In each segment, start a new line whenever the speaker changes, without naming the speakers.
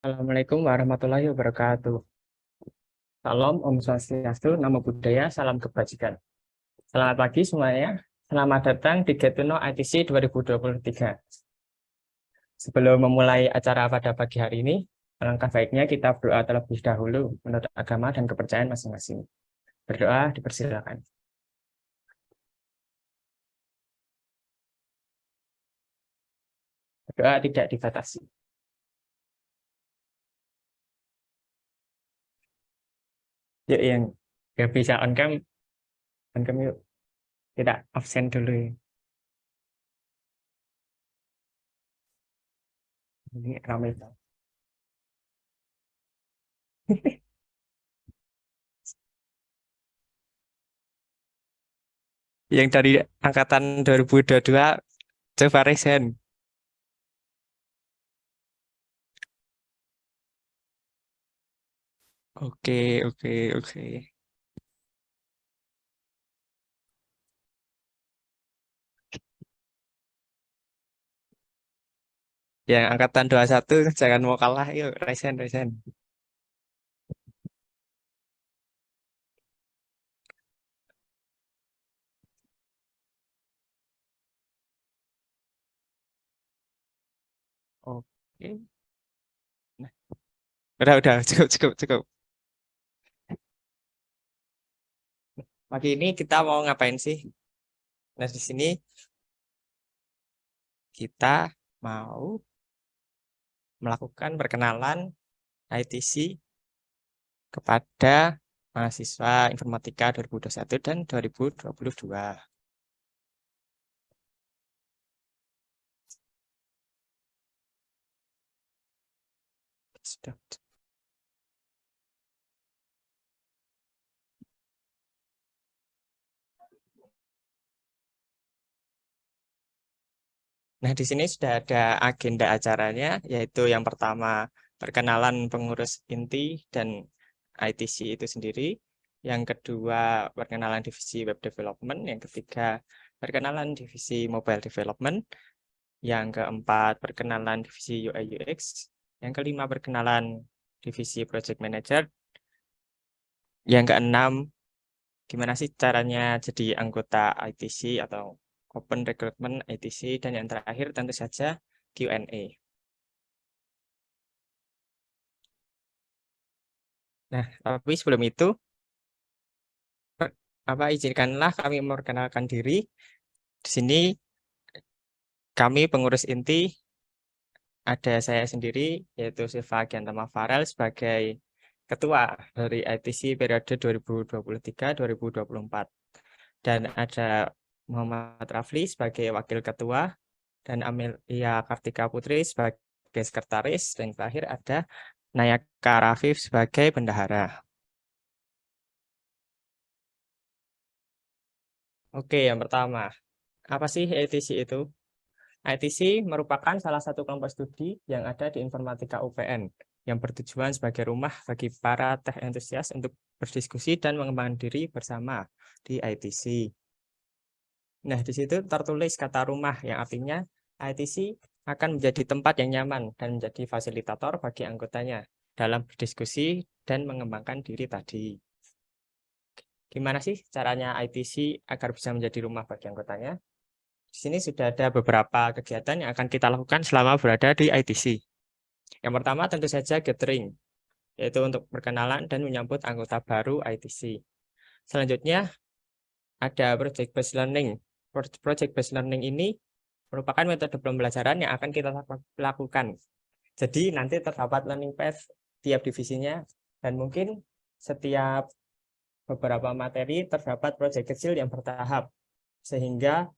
Assalamualaikum warahmatullahi wabarakatuh. Salam, Om Swastiastu, Namo Buddhaya, salam kebajikan. Selamat pagi semuanya. Selamat datang di Get to Know ITC 2023. Sebelum memulai acara pada pagi hari ini, alangkah baiknya kita berdoa terlebih dahulu menurut agama dan kepercayaan masing-masing. Berdoa dipersilakan. Berdoa tidak dibatasi. Yuk yang nggak bisa on cam yuk. Kita absen dulu ya. Ini ramai. Yang dari angkatan 2022 coba resen. Oke, oke, oke. Yang angkatan 21 jangan mau kalah, yuk resen, resen. Oke. Nah, udah, cukup, cukup, cukup. Pagi ini kita mau ngapain sih? Nah, di sini kita mau melakukan perkenalan ITC kepada mahasiswa informatika 2021 dan 2022. Sudah. Nah, di sini sudah ada agenda acaranya, yaitu yang pertama perkenalan pengurus inti dan ITC itu sendiri. Yang kedua, perkenalan divisi web development. Yang ketiga, perkenalan divisi mobile development. Yang keempat, perkenalan divisi UI UX. Yang kelima, perkenalan divisi project manager. Yang keenam, gimana sih caranya jadi anggota ITC atau Open Recruitment ITC, dan yang terakhir tentu saja Q&A. Nah, tapi sebelum itu, izinkanlah kami memperkenalkan diri. Di sini kami pengurus inti, ada saya sendiri, yaitu Silva Giantama Farel sebagai ketua dari ITC periode 2023-2024. Dan ada Muhammad Rafli sebagai wakil ketua, dan Amelia Kartika Putri sebagai sekretaris, dan terakhir ada Nayaka Rafif sebagai bendahara. Oke, yang pertama, apa sih ITC itu? ITC merupakan salah satu kelompok studi yang ada di Informatika UPN yang bertujuan sebagai rumah bagi para tech entusias untuk berdiskusi dan mengembangkan diri bersama di ITC. Nah, di situ tertulis kata rumah yang artinya ITC akan menjadi tempat yang nyaman dan menjadi fasilitator bagi anggotanya dalam berdiskusi dan mengembangkan diri tadi. Gimana sih caranya ITC agar bisa menjadi rumah bagi anggotanya? Di sini sudah ada beberapa kegiatan yang akan kita lakukan selama berada di ITC. Yang pertama tentu saja gathering, yaitu untuk perkenalan dan menyambut anggota baru ITC. Selanjutnya ada project based learning. Project based learning ini merupakan metode pembelajaran yang akan kita lakukan. Jadi nanti terdapat learning path tiap divisinya, dan mungkin setiap beberapa materi terdapat proyek kecil yang bertahap, sehingga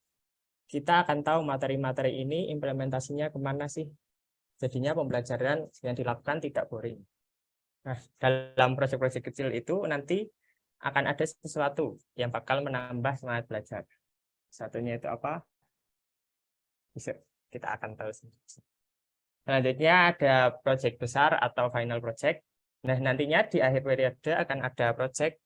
kita akan tahu materi-materi ini implementasinya kemana sih. Jadinya pembelajaran yang dilakukan tidak boring. Nah, dalam proyek-proyek kecil itu nanti akan ada sesuatu yang bakal menambah semangat belajar. Satunya itu apa? Bisa kita akan tahu. Selanjutnya ada proyek besar atau final project. Nah, nantinya di akhir periode akan ada proyek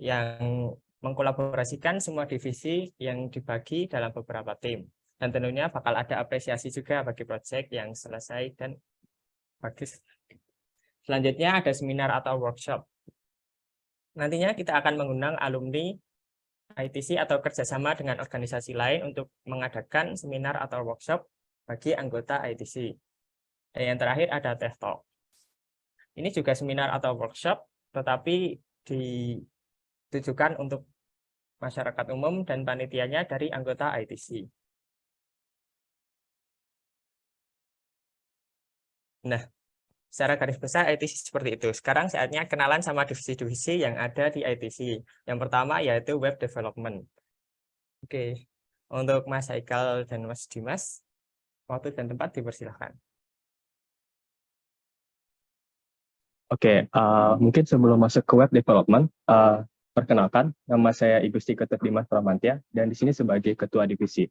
yang mengkolaborasikan semua divisi yang dibagi dalam beberapa tim. Dan tentunya bakal ada apresiasi juga bagi proyek yang selesai dan bagus. Selanjutnya ada seminar atau workshop. Nantinya kita akan mengundang alumni ITC atau kerjasama dengan organisasi lain untuk mengadakan seminar atau workshop bagi anggota ITC. Dan yang terakhir ada TED Talk. Ini juga seminar atau workshop, tetapi ditujukan untuk masyarakat umum dan panitianya dari anggota ITC. Nah, secara garis besar ITC seperti itu. Sekarang saatnya kenalan sama divisi-divisi yang ada di ITC. Yang pertama yaitu Web Development. Oke, untuk Mas Haikal dan Mas Dimas, waktu dan tempat dipersilahkan.
Oke, mungkin sebelum masuk ke web development, perkenalkan, nama saya Igusti Ketut Dimas Pramantia, dan di sini sebagai Ketua Divisi.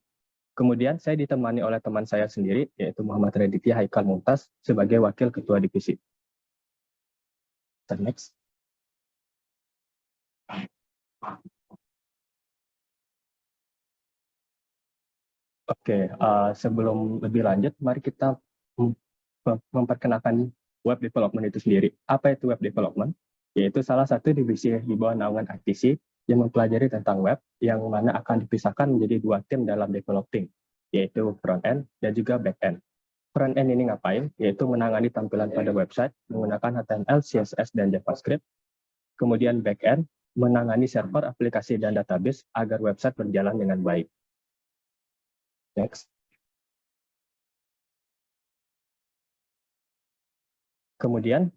Kemudian saya ditemani oleh teman saya sendiri, yaitu Muhammad Raditya Haikal Mumtaz, sebagai Wakil Ketua Divisi. Next. Oke, sebelum lebih lanjut, mari kita memperkenalkan web development itu sendiri. Apa itu web development? Yaitu salah satu divisi di bawah naungan ITC yang mempelajari tentang web, yang mana akan dipisahkan menjadi dua tim dalam developing, yaitu front end dan juga back end. Front end ini ngapain? Yaitu menangani tampilan pada website menggunakan HTML, CSS, dan JavaScript. Kemudian back end menangani server, aplikasi, dan database agar website berjalan dengan baik. Next. Kemudian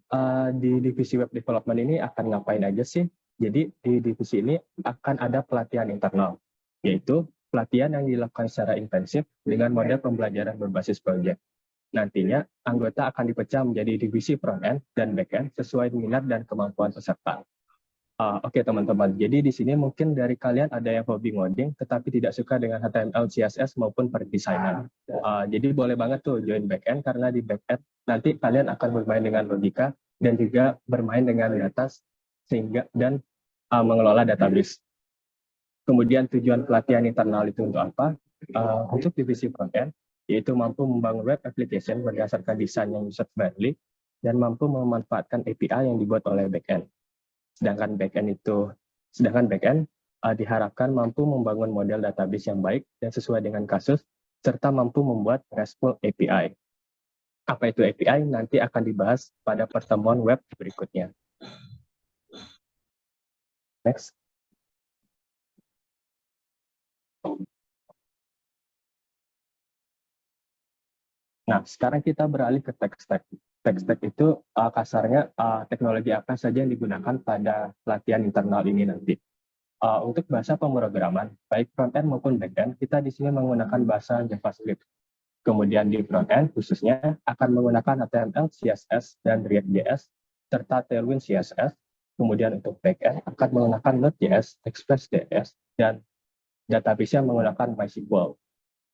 di divisi web development ini akan ngapain aja sih? Jadi di divisi ini akan ada pelatihan internal, yaitu pelatihan yang dilakukan secara intensif dengan model pembelajaran berbasis proyek. Nantinya anggota akan dipecah menjadi divisi front end dan back end sesuai minat dan kemampuan peserta. Oke teman-teman, jadi di sini mungkin dari kalian ada yang hobi ngoding, tetapi tidak suka dengan HTML, CSS maupun peridesignan. Jadi boleh banget tuh join backend, karena di backend nanti kalian akan bermain dengan logika dan juga bermain dengan data dan mengelola database. Kemudian tujuan pelatihan internal itu untuk apa? Untuk divisi front-end, yaitu mampu membangun web application berdasarkan desain yang user friendly dan mampu memanfaatkan API yang dibuat oleh backend. Sedangkan backend diharapkan mampu membangun model database yang baik dan sesuai dengan kasus, serta mampu membuat RESTful API. Apa itu API? Nanti akan dibahas pada pertemuan web berikutnya. Next. Nah, sekarang kita beralih ke tech stack. Tech stack itu kasarnya teknologi apa saja yang digunakan pada pelatihan internal ini nanti. Untuk bahasa pemrograman, baik front-end maupun back-end, kita di sini menggunakan bahasa JavaScript. Kemudian di front-end khususnya akan menggunakan HTML, CSS, dan React.js, serta Tailwind CSS. Kemudian untuk back-end akan menggunakan Node.js, Express.js, dan database-nya menggunakan MySQL.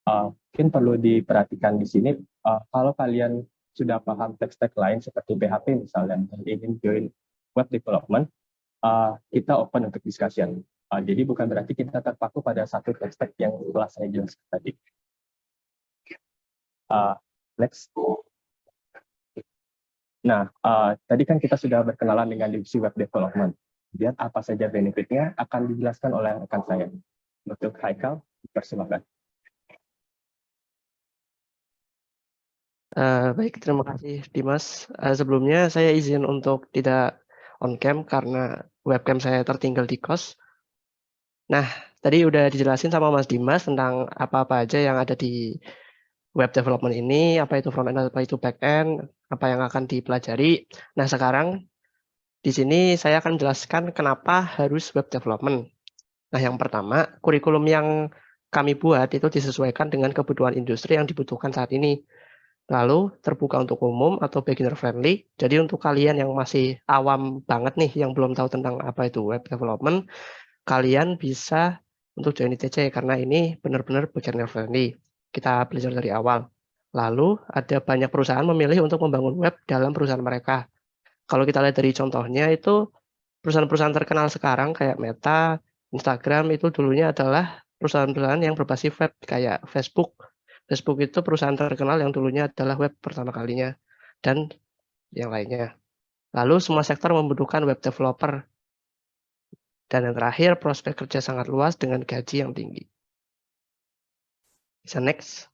Mungkin perlu diperhatikan di sini, kalau kalian sudah paham tech-stack lain seperti PHP misalnya, dan ingin join web development, kita open untuk discussion. Jadi bukan berarti kita terpaku pada satu tech-stack yang telah saya jelaskan tadi. Next. Nah, tadi kan kita sudah berkenalan dengan divisi web development. Kemudian apa saja benefitnya akan dijelaskan oleh rekan saya. Untuk Haikal, persilakan.
Baik, terima kasih Dimas. Sebelumnya saya izin untuk tidak on cam karena webcam saya tertinggal di kos. Nah, tadi udah dijelasin sama Mas Dimas tentang apa-apa aja yang ada di web development ini, apa itu front end, apa itu back end, apa yang akan dipelajari. Nah, sekarang di sini saya akan jelaskan kenapa harus web development. Nah, yang pertama, kurikulum yang kami buat itu disesuaikan dengan kebutuhan industri yang dibutuhkan saat ini. Lalu terbuka untuk umum atau beginner friendly. Jadi untuk kalian yang masih awam banget nih, yang belum tahu tentang apa itu web development, kalian bisa untuk join ITC karena ini benar-benar beginner friendly. Kita belajar dari awal. Lalu ada banyak perusahaan memilih untuk membangun web dalam perusahaan mereka. Kalau kita lihat dari contohnya itu perusahaan-perusahaan terkenal sekarang kayak Meta, Instagram itu dulunya adalah perusahaan-perusahaan yang berbasis web kayak Facebook. Facebook itu perusahaan terkenal yang dulunya adalah web pertama kalinya dan yang lainnya. Lalu semua sektor membutuhkan web developer. Dan yang terakhir, prospek kerja sangat luas dengan gaji yang tinggi. Bisa next.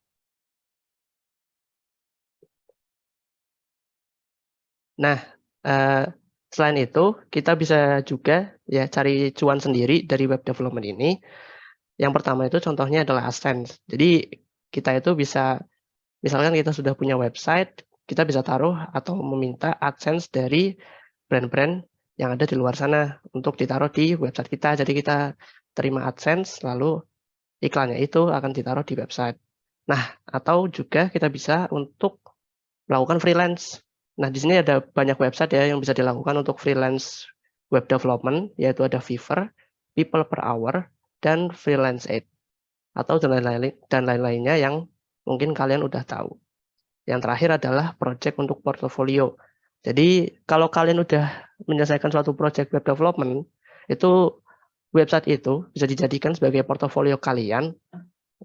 Nah, selain itu, kita bisa juga ya cari cuan sendiri dari web development ini. Yang pertama itu contohnya adalah AdSense. Jadi kita itu bisa, misalkan kita sudah punya website, kita bisa taruh atau meminta AdSense dari brand-brand yang ada di luar sana untuk ditaruh di website kita. Jadi kita terima AdSense, lalu iklannya itu akan ditaruh di website. Nah, atau juga kita bisa untuk melakukan freelance. Nah, di sini ada banyak website ya yang bisa dilakukan untuk freelance web development, yaitu ada Fiverr, People per Hour, dan Freelance Aid. Atau dan lain-lainnya yang mungkin kalian udah tahu. Yang terakhir adalah project untuk portofolio. Jadi kalau kalian udah menyelesaikan suatu project web development, itu website itu bisa dijadikan sebagai portofolio kalian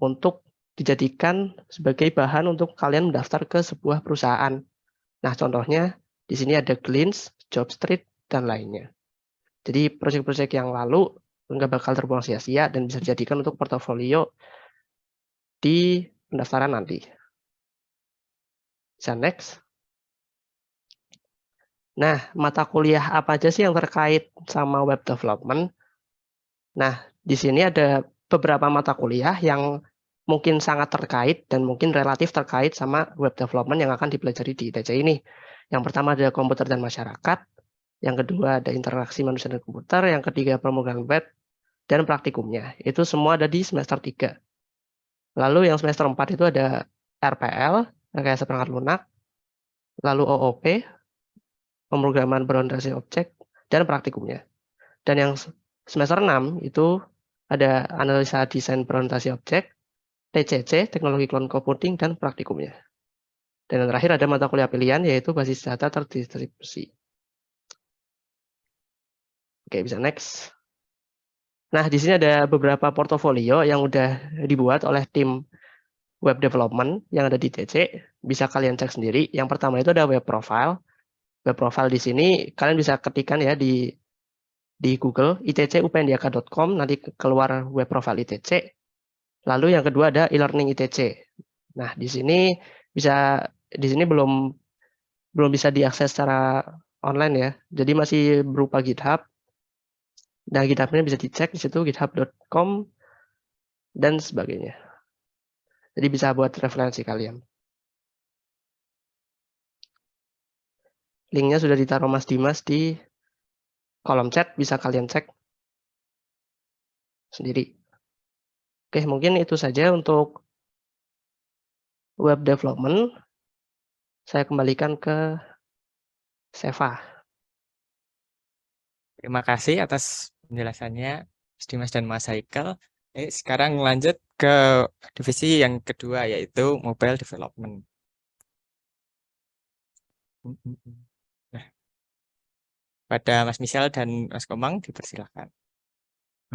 untuk dijadikan sebagai bahan untuk kalian mendaftar ke sebuah perusahaan. Nah, contohnya di sini ada Glints, Jobstreet, dan lainnya. Jadi proyek-proyek yang lalu nggak bakal terbuang sia-sia dan bisa dijadikan untuk portofolio di pendaftaran nanti. Bisa next. Nah, mata kuliah apa aja sih yang terkait sama web development? Nah, di sini ada beberapa mata kuliah yang mungkin sangat terkait dan mungkin relatif terkait sama web development yang akan dipelajari di ITC ini. Yang pertama ada komputer dan masyarakat, yang kedua ada interaksi manusia dan komputer, yang ketiga pemrograman web, dan praktikumnya. Itu semua ada di semester 3. Lalu yang semester 4 itu ada RPL, rekayasa perangkat lunak, lalu OOP, pemrograman berorientasi objek, dan praktikumnya. Dan yang semester 6 itu ada analisa desain berorientasi objek, TCC, teknologi cloud computing, dan praktikumnya. Dan yang terakhir ada mata kuliah pilihan yaitu basis data terdistribusi. Oke, bisa next. Nah, di sini ada beberapa portofolio yang udah dibuat oleh tim web development yang ada di TC. Bisa kalian cek sendiri. Yang pertama itu ada web profile. Web profile di sini kalian bisa ketikkan ya di Google itcupndiaka.com, nanti keluar web profile ITC. Lalu yang kedua ada e-learning ITC. Nah, di sini belum bisa diakses secara online ya. Jadi masih berupa GitHub. Nah, GitHub-nya bisa dicek di situ github.com dan sebagainya. Jadi bisa buat referensi kalian. Linknya sudah ditaruh Mas Dimas di kolom chat, bisa kalian cek sendiri. Oke, mungkin itu saja untuk web development. Saya kembalikan ke Seva.
Terima kasih atas penjelasannya, Mas Dimas dan Mas Haikal. Sekarang lanjut ke divisi yang kedua, yaitu mobile development. Nah, pada Mas Misal dan Mas Komang dipersilakan.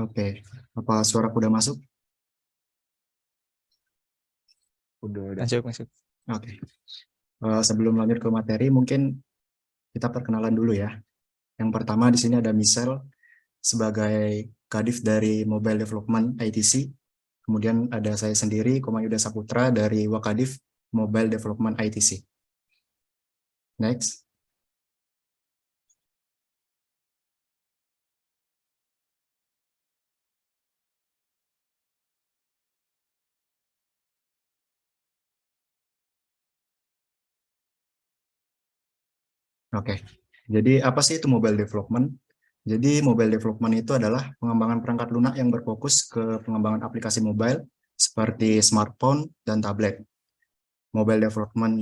Oke, apa suaraku udah masuk? Udah.
Masuk.
Oke. Sebelum lanjut ke materi, mungkin kita perkenalan dulu ya. Yang pertama di sini ada Misal sebagai Kadif dari Mobile Development ITC. Kemudian ada saya sendiri, Komang Yuda Saputra dari Wakadif Mobile Development ITC. Next. Oke, jadi apa sih itu mobile development? Jadi mobile development itu adalah pengembangan perangkat lunak yang berfokus ke pengembangan aplikasi mobile seperti smartphone dan tablet. Mobile development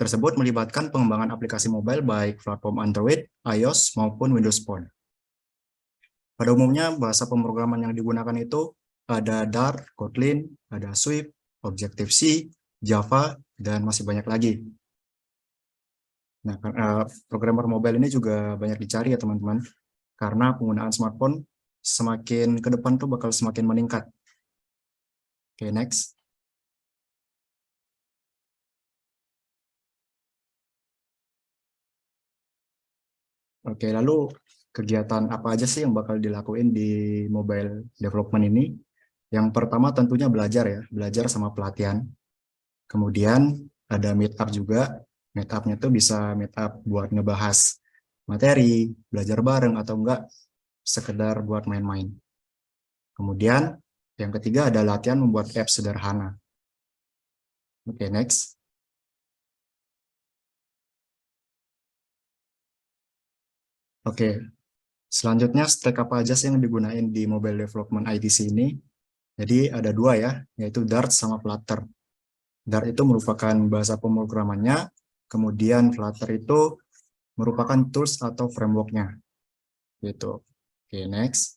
tersebut melibatkan pengembangan aplikasi mobile baik platform Android, iOS, maupun Windows Phone. Pada umumnya bahasa pemrograman yang digunakan itu ada Dart, Kotlin, ada Swift, Objective-C, Java, dan masih banyak lagi. Nah, programmer mobile ini juga banyak dicari ya teman-teman, karena penggunaan smartphone semakin ke depan tuh bakal semakin meningkat. Oke, next. Oke, lalu kegiatan apa aja sih yang bakal dilakuin di mobile development ini? Yang pertama tentunya belajar ya, belajar sama pelatihan. Kemudian ada meetup juga. Meetupnya tuh bisa meetup buat ngebahas materi, belajar bareng atau enggak sekedar buat main-main. Kemudian yang ketiga ada latihan membuat apps sederhana. Oke, next. Oke, selanjutnya stack apa aja sih yang digunain di mobile development ITC ini? Jadi ada dua ya, yaitu Dart sama Flutter. Dart itu merupakan bahasa pemrogramannya, kemudian Flutter itu merupakan tools atau framework-nya. Gitu. Oke, next.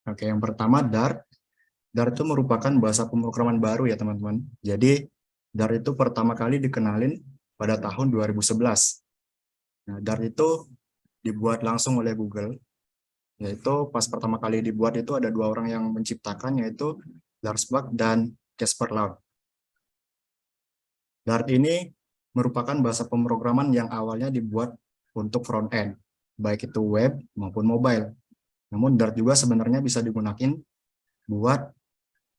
Oke, yang pertama Dart. Dart itu merupakan bahasa pemrograman baru ya teman-teman. Jadi Dart itu pertama kali dikenalin pada tahun 2011. Nah, Dart itu dibuat langsung oleh Google. Yaitu pas pertama kali dibuat itu ada dua orang yang menciptakan, yaitu Lars Bak dan Casper Laut. Dart ini merupakan bahasa pemrograman yang awalnya dibuat untuk front-end, baik itu web maupun mobile. Namun Dart juga sebenarnya bisa digunakan buat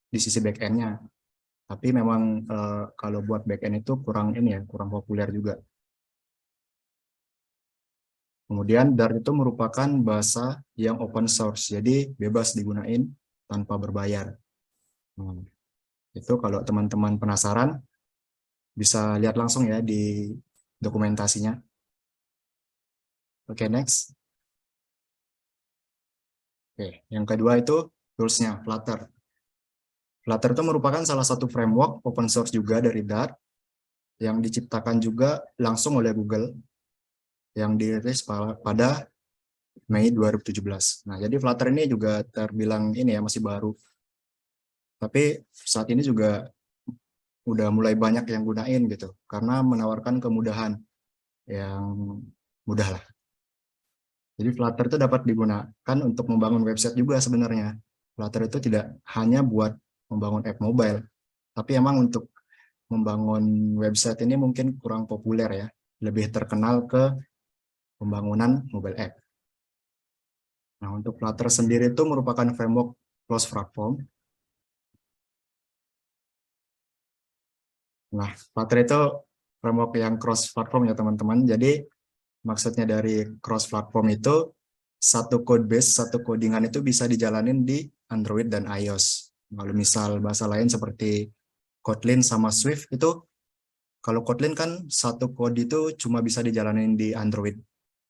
di sisi back-end-nya. Tapi memang kalau buat back-end itu kurang populer juga. Kemudian Dart itu merupakan bahasa yang open source, jadi bebas digunain tanpa berbayar. Itu kalau teman-teman penasaran, bisa lihat langsung ya di dokumentasinya. Oke, next. Oke, yang kedua itu tools-nya, Flutter. Flutter itu merupakan salah satu framework open source juga dari Dart, yang diciptakan juga langsung oleh Google, yang dirilis pada Mei 2017. Nah, jadi Flutter ini juga terbilang ini ya, masih baru. Tapi saat ini juga udah mulai banyak yang gunain gitu, karena menawarkan kemudahan yang mudah lah. Jadi Flutter itu dapat digunakan untuk membangun website juga sebenarnya. Flutter itu tidak hanya buat membangun app mobile, tapi emang untuk membangun website ini mungkin kurang populer ya, lebih terkenal ke pembangunan mobile app. Nah, untuk Flutter sendiri itu merupakan framework cross-platform. Nah, Flutter itu framework yang cross-platform ya teman-teman. Jadi maksudnya dari cross-platform itu satu code base, satu codingan itu bisa dijalanin di Android dan iOS. Kalau misal bahasa lain seperti Kotlin sama Swift itu, kalau Kotlin kan satu code itu cuma bisa dijalanin di Android.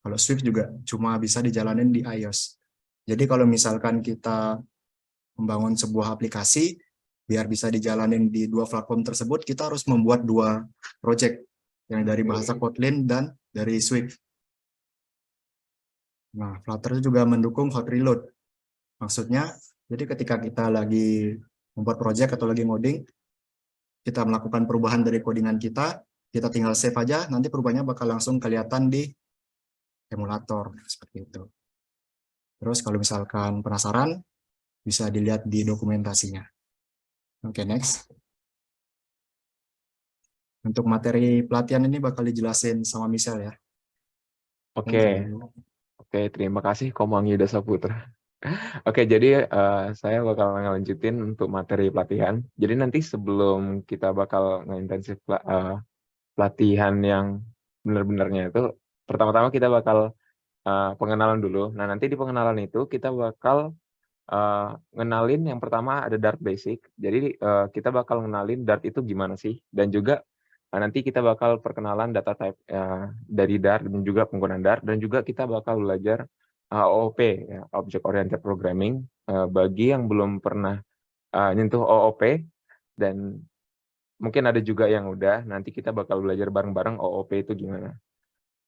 Kalau Swift juga cuma bisa dijalanin di iOS. Jadi kalau misalkan kita membangun sebuah aplikasi, biar bisa dijalanin di dua platform tersebut, kita harus membuat dua project, yang dari bahasa Kotlin dan dari Swift. Nah, Flutter juga mendukung hot reload. Maksudnya, jadi ketika kita lagi membuat project atau lagi ngoding, kita melakukan perubahan dari codingan kita tinggal save aja, nanti perubahannya bakal langsung kelihatan di emulator, seperti itu. Terus kalau misalkan penasaran, bisa dilihat di dokumentasinya. Oke, next. Untuk materi pelatihan ini bakal dijelasin sama Michelle ya.
Oke, terima kasih Komang Yuda Saputra. Oke, jadi saya bakal ngelanjutin untuk materi pelatihan. Jadi nanti sebelum kita bakal ngeintensif pelatihan yang benar-benarnya itu, pertama-tama kita bakal pengenalan dulu. Nah, nanti di pengenalan itu kita bakal ngenalin yang pertama ada Dart Basic. Jadi kita bakal ngenalin Dart itu gimana sih, dan juga nanti kita bakal perkenalan data type dari Dart dan juga penggunaan Dart, dan juga kita bakal belajar OOP, ya, Object Oriented Programming. Bagi yang belum pernah nyentuh OOP, dan mungkin ada juga yang udah, nanti kita bakal belajar bareng-bareng OOP itu gimana.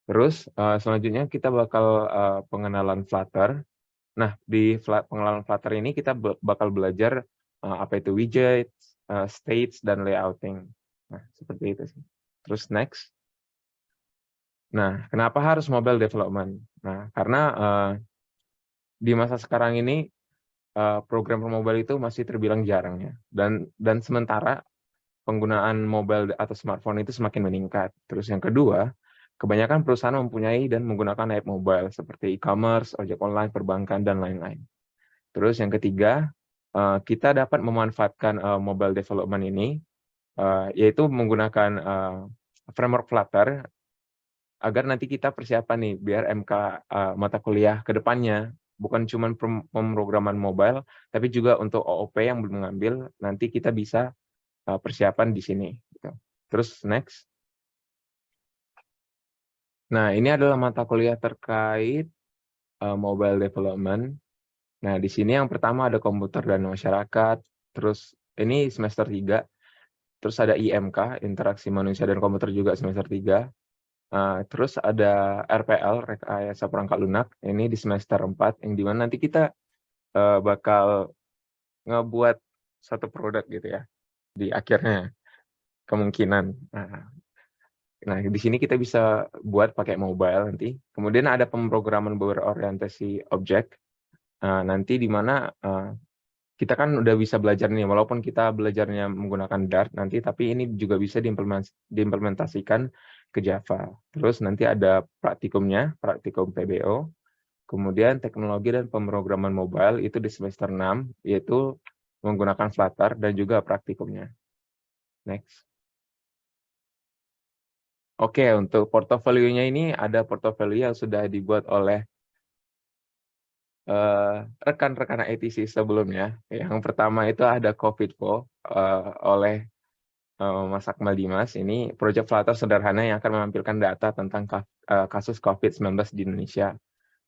Terus selanjutnya kita bakal pengenalan Flutter. Nah, di pengenalan Flutter ini kita bakal belajar apa itu widget, states, dan layouting. Nah, seperti itu sih. Terus next. Nah, kenapa harus mobile development? Nah, karena di masa sekarang ini program mobile itu masih terbilang jarang ya. Dan sementara penggunaan mobile atau smartphone itu semakin meningkat. Terus yang kedua, kebanyakan perusahaan mempunyai dan menggunakan app mobile seperti e-commerce, ojek online, perbankan, dan lain-lain. Terus yang ketiga, kita dapat memanfaatkan mobile development ini, yaitu menggunakan framework Flutter, agar nanti kita persiapan nih, biar MK mata kuliah ke depannya, bukan cuma pemrograman mobile, tapi juga untuk OOP yang belum mengambil, nanti kita bisa persiapan di sini. Gitu. Terus next. Nah, ini adalah mata kuliah terkait mobile development. Nah, di sini yang pertama ada komputer dan masyarakat. Terus ini semester 3. Terus ada IMK, interaksi manusia dan komputer juga semester 3. Terus ada RPL, rekayasa perangkat lunak. Ini di semester 4, yang dimana nanti kita bakal ngebuat satu produk gitu ya. Di akhirnya, kemungkinan. Nah, di sini kita bisa buat pakai mobile nanti. Kemudian ada pemrograman berorientasi objek. Nanti di mana kita kan udah bisa belajar nih, walaupun kita belajarnya menggunakan Dart nanti, tapi ini juga bisa diimplementasikan ke Java. Terus nanti ada praktikumnya, praktikum PBO. Kemudian teknologi dan pemrograman mobile itu di semester 6, yaitu menggunakan Flutter dan juga praktikumnya. Next. Oke, untuk portofolionya ini ada portofolio yang sudah dibuat oleh rekan-rekan ITC sebelumnya. Yang pertama itu ada COVID-Info oleh Mas Akmal Dimas. Ini proyek Flutter sederhana yang akan menampilkan data tentang kasus COVID-19 di Indonesia.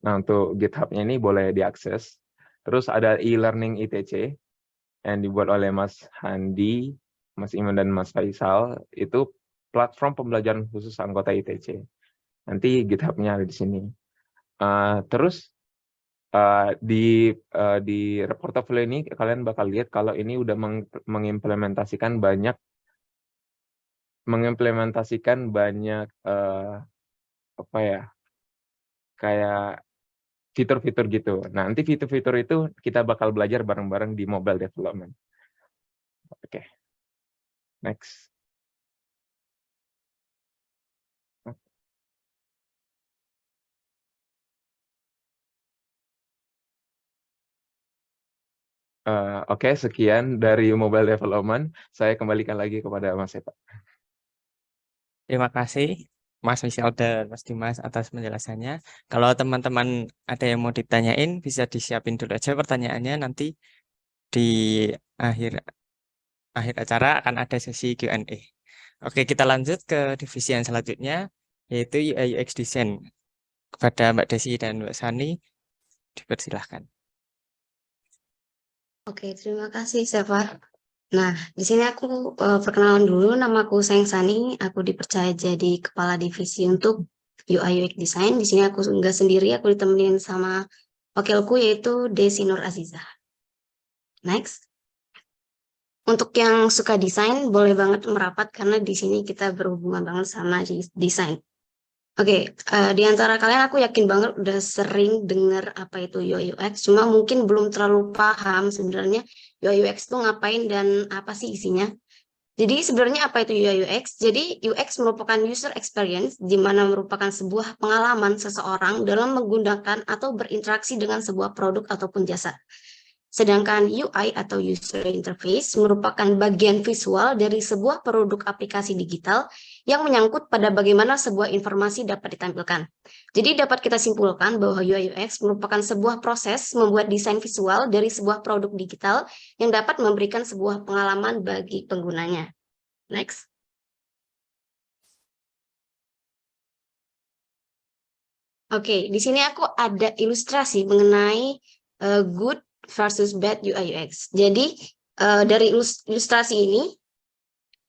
Nah, untuk GitHub-nya ini boleh diakses. Terus ada e-learning ITC yang dibuat oleh Mas Handi, Mas Iman, dan Mas Faisal. Itu platform pembelajaran khusus anggota ITC. Nanti GitHub-nya ada di sini. Terus di portofolio ini kalian bakal lihat kalau ini udah mengimplementasikan banyak apa ya, kayak fitur-fitur gitu. Nah, nanti fitur-fitur itu kita bakal belajar bareng-bareng di mobile development. Oke. Next. Oke, sekian dari mobile development. Saya kembalikan lagi kepada Mas Eva.
Terima kasih Mas Michel dan Mas Dimas atas penjelasannya. Kalau teman-teman ada yang mau ditanyain, bisa disiapin dulu aja pertanyaannya. Nanti di akhir acara akan ada sesi Q&A. Oke, kita lanjut ke divisi yang selanjutnya, yaitu UI UX Design. Kepada Mbak Desi dan Mbak Sani, dipersilahkan.
Oke, terima kasih, Seva. Nah, di sini aku perkenalan dulu. Namaku Seng Sani. Aku dipercaya jadi kepala divisi untuk UI UX Design. Di sini aku nggak sendiri, aku ditemenin sama wakilku yaitu Desi Nur Azizah. Next. Untuk yang suka desain, boleh banget merapat karena di sini kita berhubungan banget sama desain. Oke, di antara kalian aku yakin banget udah sering dengar apa itu UI UX, cuma mungkin belum terlalu paham sebenarnya UI UX itu ngapain dan apa sih isinya. Jadi sebenarnya apa itu UI UX? Jadi UX merupakan user experience, di mana merupakan sebuah pengalaman seseorang dalam menggunakan atau berinteraksi dengan sebuah produk ataupun jasa. Sedangkan UI atau User Interface merupakan bagian visual dari sebuah produk aplikasi digital yang menyangkut pada bagaimana sebuah informasi dapat ditampilkan. Jadi dapat kita simpulkan bahwa UI UX merupakan sebuah proses membuat desain visual dari sebuah produk digital yang dapat memberikan sebuah pengalaman bagi penggunanya. Next. Oke, di sini aku ada ilustrasi mengenai good versus bad UI UX. Jadi dari ilustrasi ini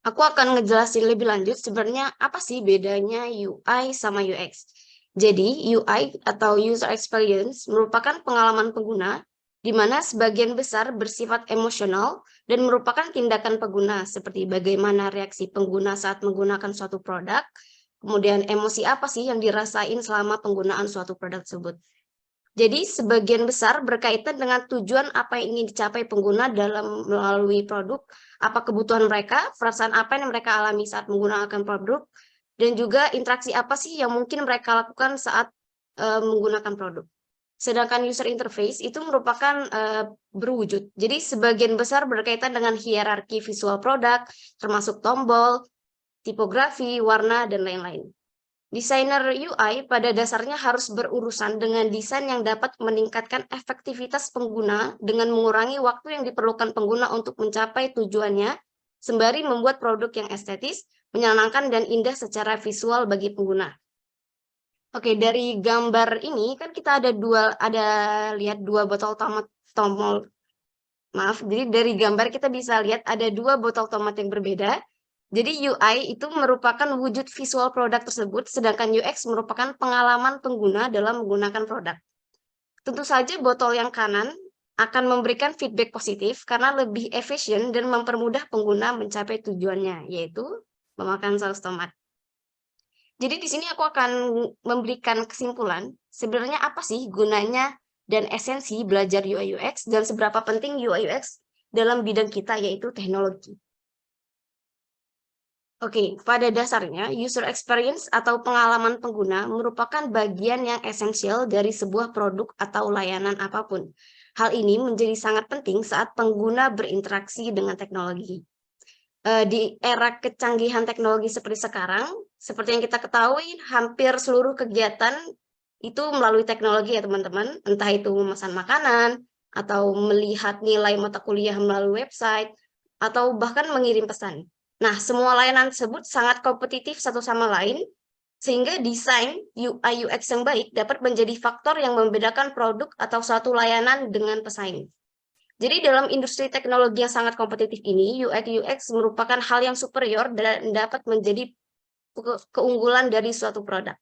aku akan ngejelasin lebih lanjut sebenarnya apa sih bedanya UI sama UX. Jadi UI atau user experience merupakan pengalaman pengguna di mana sebagian besar bersifat emosional dan merupakan tindakan pengguna seperti bagaimana reaksi pengguna saat menggunakan suatu produk, kemudian emosi apa sih yang dirasain selama penggunaan suatu produk tersebut. Jadi sebagian besar berkaitan dengan tujuan apa yang ingin dicapai pengguna dalam melalui produk, apa kebutuhan mereka, perasaan apa yang mereka alami saat menggunakan produk, dan juga interaksi apa sih yang mungkin mereka lakukan saat menggunakan produk. Sedangkan user interface itu merupakan berwujud. Jadi sebagian besar berkaitan dengan hierarki visual produk, termasuk tombol, tipografi, warna, dan lain-lain. Desainer UI pada dasarnya harus berurusan dengan desain yang dapat meningkatkan efektivitas pengguna dengan mengurangi waktu yang diperlukan pengguna untuk mencapai tujuannya, sembari membuat produk yang estetis, menyenangkan, dan indah secara visual bagi pengguna. Oke, dari gambar ini kan kita lihat dua botol tombol. Maaf, jadi dari gambar kita bisa lihat ada dua botol tomat yang berbeda. Jadi UI itu merupakan wujud visual produk tersebut, sedangkan UX merupakan pengalaman pengguna dalam menggunakan produk. Tentu saja botol yang kanan akan memberikan feedback positif karena lebih efisien dan mempermudah pengguna mencapai tujuannya, yaitu memakan saus tomat. Jadi di sini aku akan memberikan kesimpulan, sebenarnya apa sih gunanya dan esensi belajar UI UX dan seberapa penting UI UX dalam bidang kita, yaitu teknologi. Oke, pada dasarnya user experience atau pengalaman pengguna merupakan bagian yang esensial dari sebuah produk atau layanan apapun. Hal ini menjadi sangat penting saat pengguna berinteraksi dengan teknologi. Di era kecanggihan teknologi seperti sekarang, seperti yang kita ketahui, hampir seluruh kegiatan itu melalui teknologi ya teman-teman, entah itu memesan makanan, atau melihat nilai mata kuliah melalui website, atau bahkan mengirim pesan. Nah, semua layanan tersebut sangat kompetitif satu sama lain, sehingga desain UI UX yang baik dapat menjadi faktor yang membedakan produk atau suatu layanan dengan pesaing. Jadi dalam industri teknologi yang sangat kompetitif ini, UI UX merupakan hal yang superior dan dapat menjadi keunggulan dari suatu produk.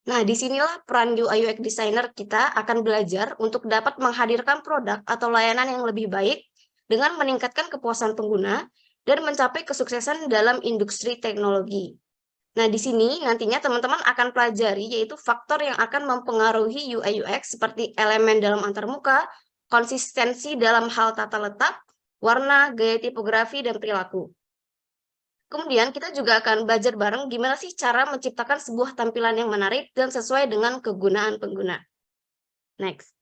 Nah, disinilah peran UI UX designer kita akan belajar untuk dapat menghadirkan produk atau layanan yang lebih baik dengan meningkatkan kepuasan pengguna dan mencapai kesuksesan dalam industri teknologi. Nah, di sini nantinya teman-teman akan pelajari yaitu faktor yang akan mempengaruhi UI UX seperti elemen dalam antarmuka, konsistensi dalam hal tata letak, warna, gaya tipografi, dan perilaku. Kemudian kita juga akan belajar bareng gimana sih cara menciptakan sebuah tampilan yang menarik dan sesuai dengan kegunaan pengguna. Next.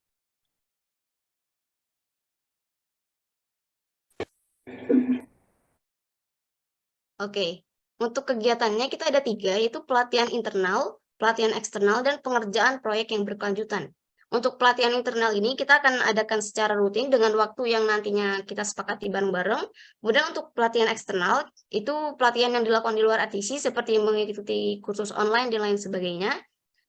Oke, untuk kegiatannya kita ada 3, yaitu pelatihan internal, pelatihan eksternal, dan pengerjaan proyek yang berkelanjutan. Untuk pelatihan internal ini kita akan adakan secara rutin dengan waktu yang nantinya kita sepakati bareng-bareng. Kemudian untuk pelatihan eksternal, itu pelatihan yang dilakukan di luar ATC seperti mengikuti kursus online dan lain sebagainya.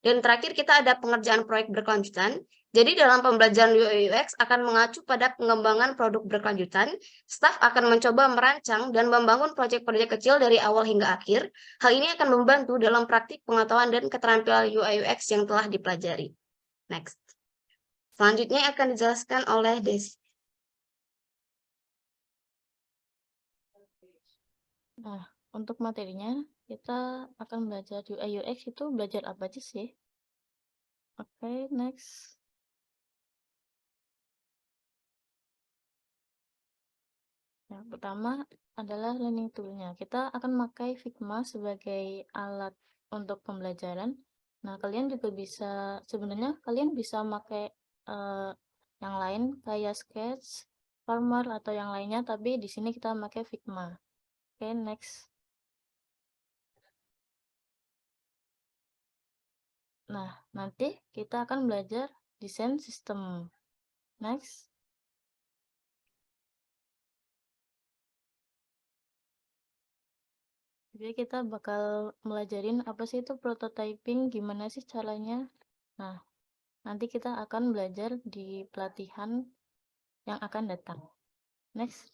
Dan terakhir kita ada pengerjaan proyek berkelanjutan. Jadi dalam pembelajaran UI UX akan mengacu pada pengembangan produk berkelanjutan. Staf akan mencoba merancang dan membangun proyek-proyek kecil dari awal hingga akhir. Hal ini akan membantu dalam praktik pengetahuan dan keterampilan UI UX yang telah dipelajari. Next. Selanjutnya akan dijelaskan oleh Desi.
Nah, untuk materinya kita akan belajar UI UX itu belajar apa aja sih? Oke, next. Yang pertama adalah learning tool-nya. Kita akan memakai Figma sebagai alat untuk pembelajaran. Nah, kalian juga bisa, sebenarnya kalian bisa pakai yang lain kayak Sketch, Farmer, atau yang lainnya, tapi di sini kita memakai Figma. Oke, next. Nah, nanti kita akan belajar desain sistem. Next. Jadi kita bakal melajarin apa sih itu prototyping, gimana sih caranya. Nah, nanti kita akan belajar di pelatihan yang akan datang. Next.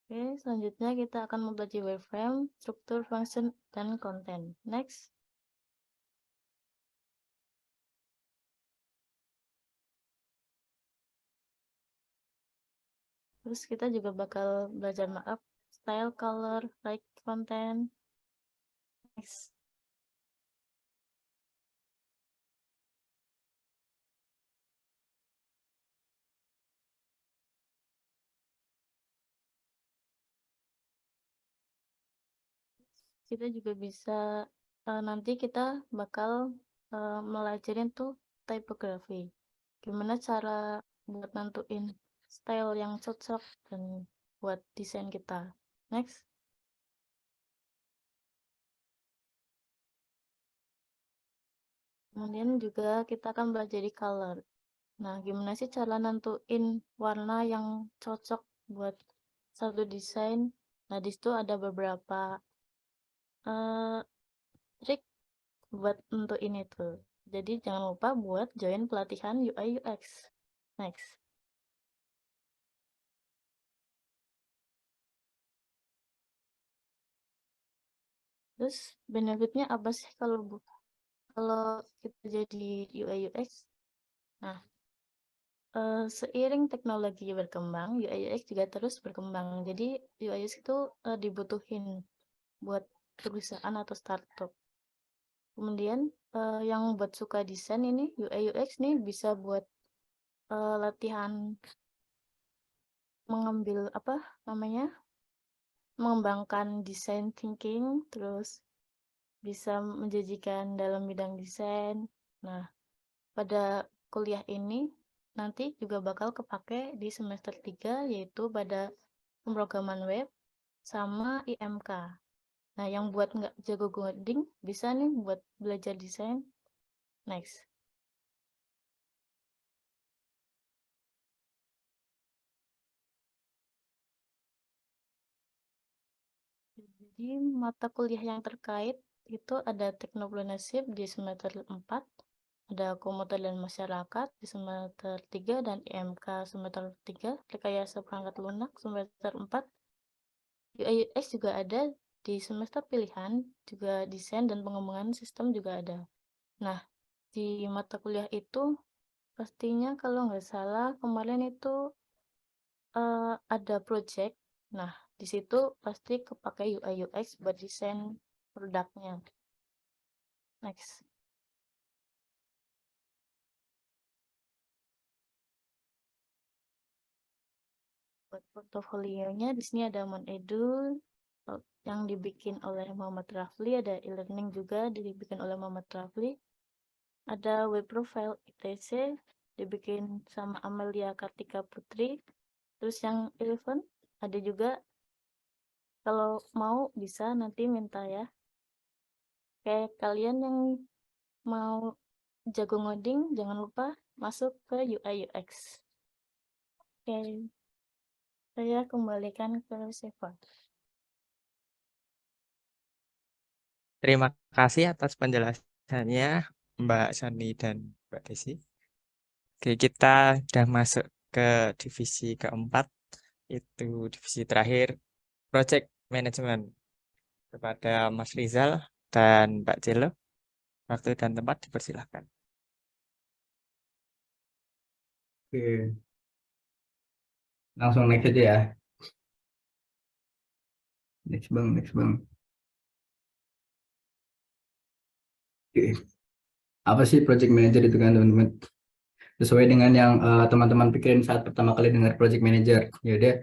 Oke, selanjutnya kita akan mempelajari wireframe, struktur, function, dan konten. Next. Terus kita juga bakal belajar markup, style, color, write content. Next. Kita juga bisa nanti kita bakal melajarin tuh typography. Gimana cara buat nentuin style yang cocok dan buat desain kita. Next. Kemudian juga kita akan belajar di color. Nah, gimana sih cara nentuin warna yang cocok buat satu desain? Nah, di situ ada beberapa trik buat nentuin itu. Jadi jangan lupa buat join pelatihan UI UX. Next. Terus benefitnya apa sih kalau kita jadi UI UX? Nah, seiring teknologi berkembang, UI UX juga terus berkembang. Jadi UI UX itu dibutuhin buat perusahaan atau startup. Kemudian yang buat suka desain ini UI UX nih bisa buat latihan mengambil mengembangkan design thinking, terus bisa menjanjikan dalam bidang desain. Nah, pada kuliah ini nanti juga bakal kepake di semester 3, yaitu pada pemrograman web sama IMK. Nah, yang buat nggak jago coding bisa nih buat belajar desain. Next. Jadi mata kuliah yang terkait itu ada Teknopreneurship di semester 4, ada Komputer dan Masyarakat di semester 3, dan IMK semester 3, Rekayasa Perangkat Lunak semester 4. UI UX juga ada di semester pilihan, juga desain dan pengembangan sistem juga ada. Nah, di mata kuliah itu pastinya kalau nggak salah kemarin itu ada project. Nah, di situ pasti kepake UI UX buat desain produknya. Next. Buat portofolionya di sini ada Monedu yang dibikin oleh Muhammad Rafli, ada e-learning juga dibikin oleh Muhammad Rafli. Ada web profile ITC dibikin sama Amelia Kartika Putri. Terus yang Eleven ada juga, kalau mau bisa nanti minta ya. Kayak kalian yang mau jago ngoding jangan lupa masuk ke UI UX. Oke, saya kembalikan ke Seva.
Terima kasih atas penjelasannya Mbak Sani dan Mbak Desi. Oke, kita sudah masuk ke divisi keempat, itu divisi terakhir, Project Management. Kepada Mas Rizal dan Mbak Celo, waktu dan tempat dipersilahkan.
Oke, langsung next aja ya. Next bang. Oke. Apa sih project manager itu kan teman-teman? Sesuai dengan yang teman-teman pikirin saat pertama kali dengar project manager. Ya udah,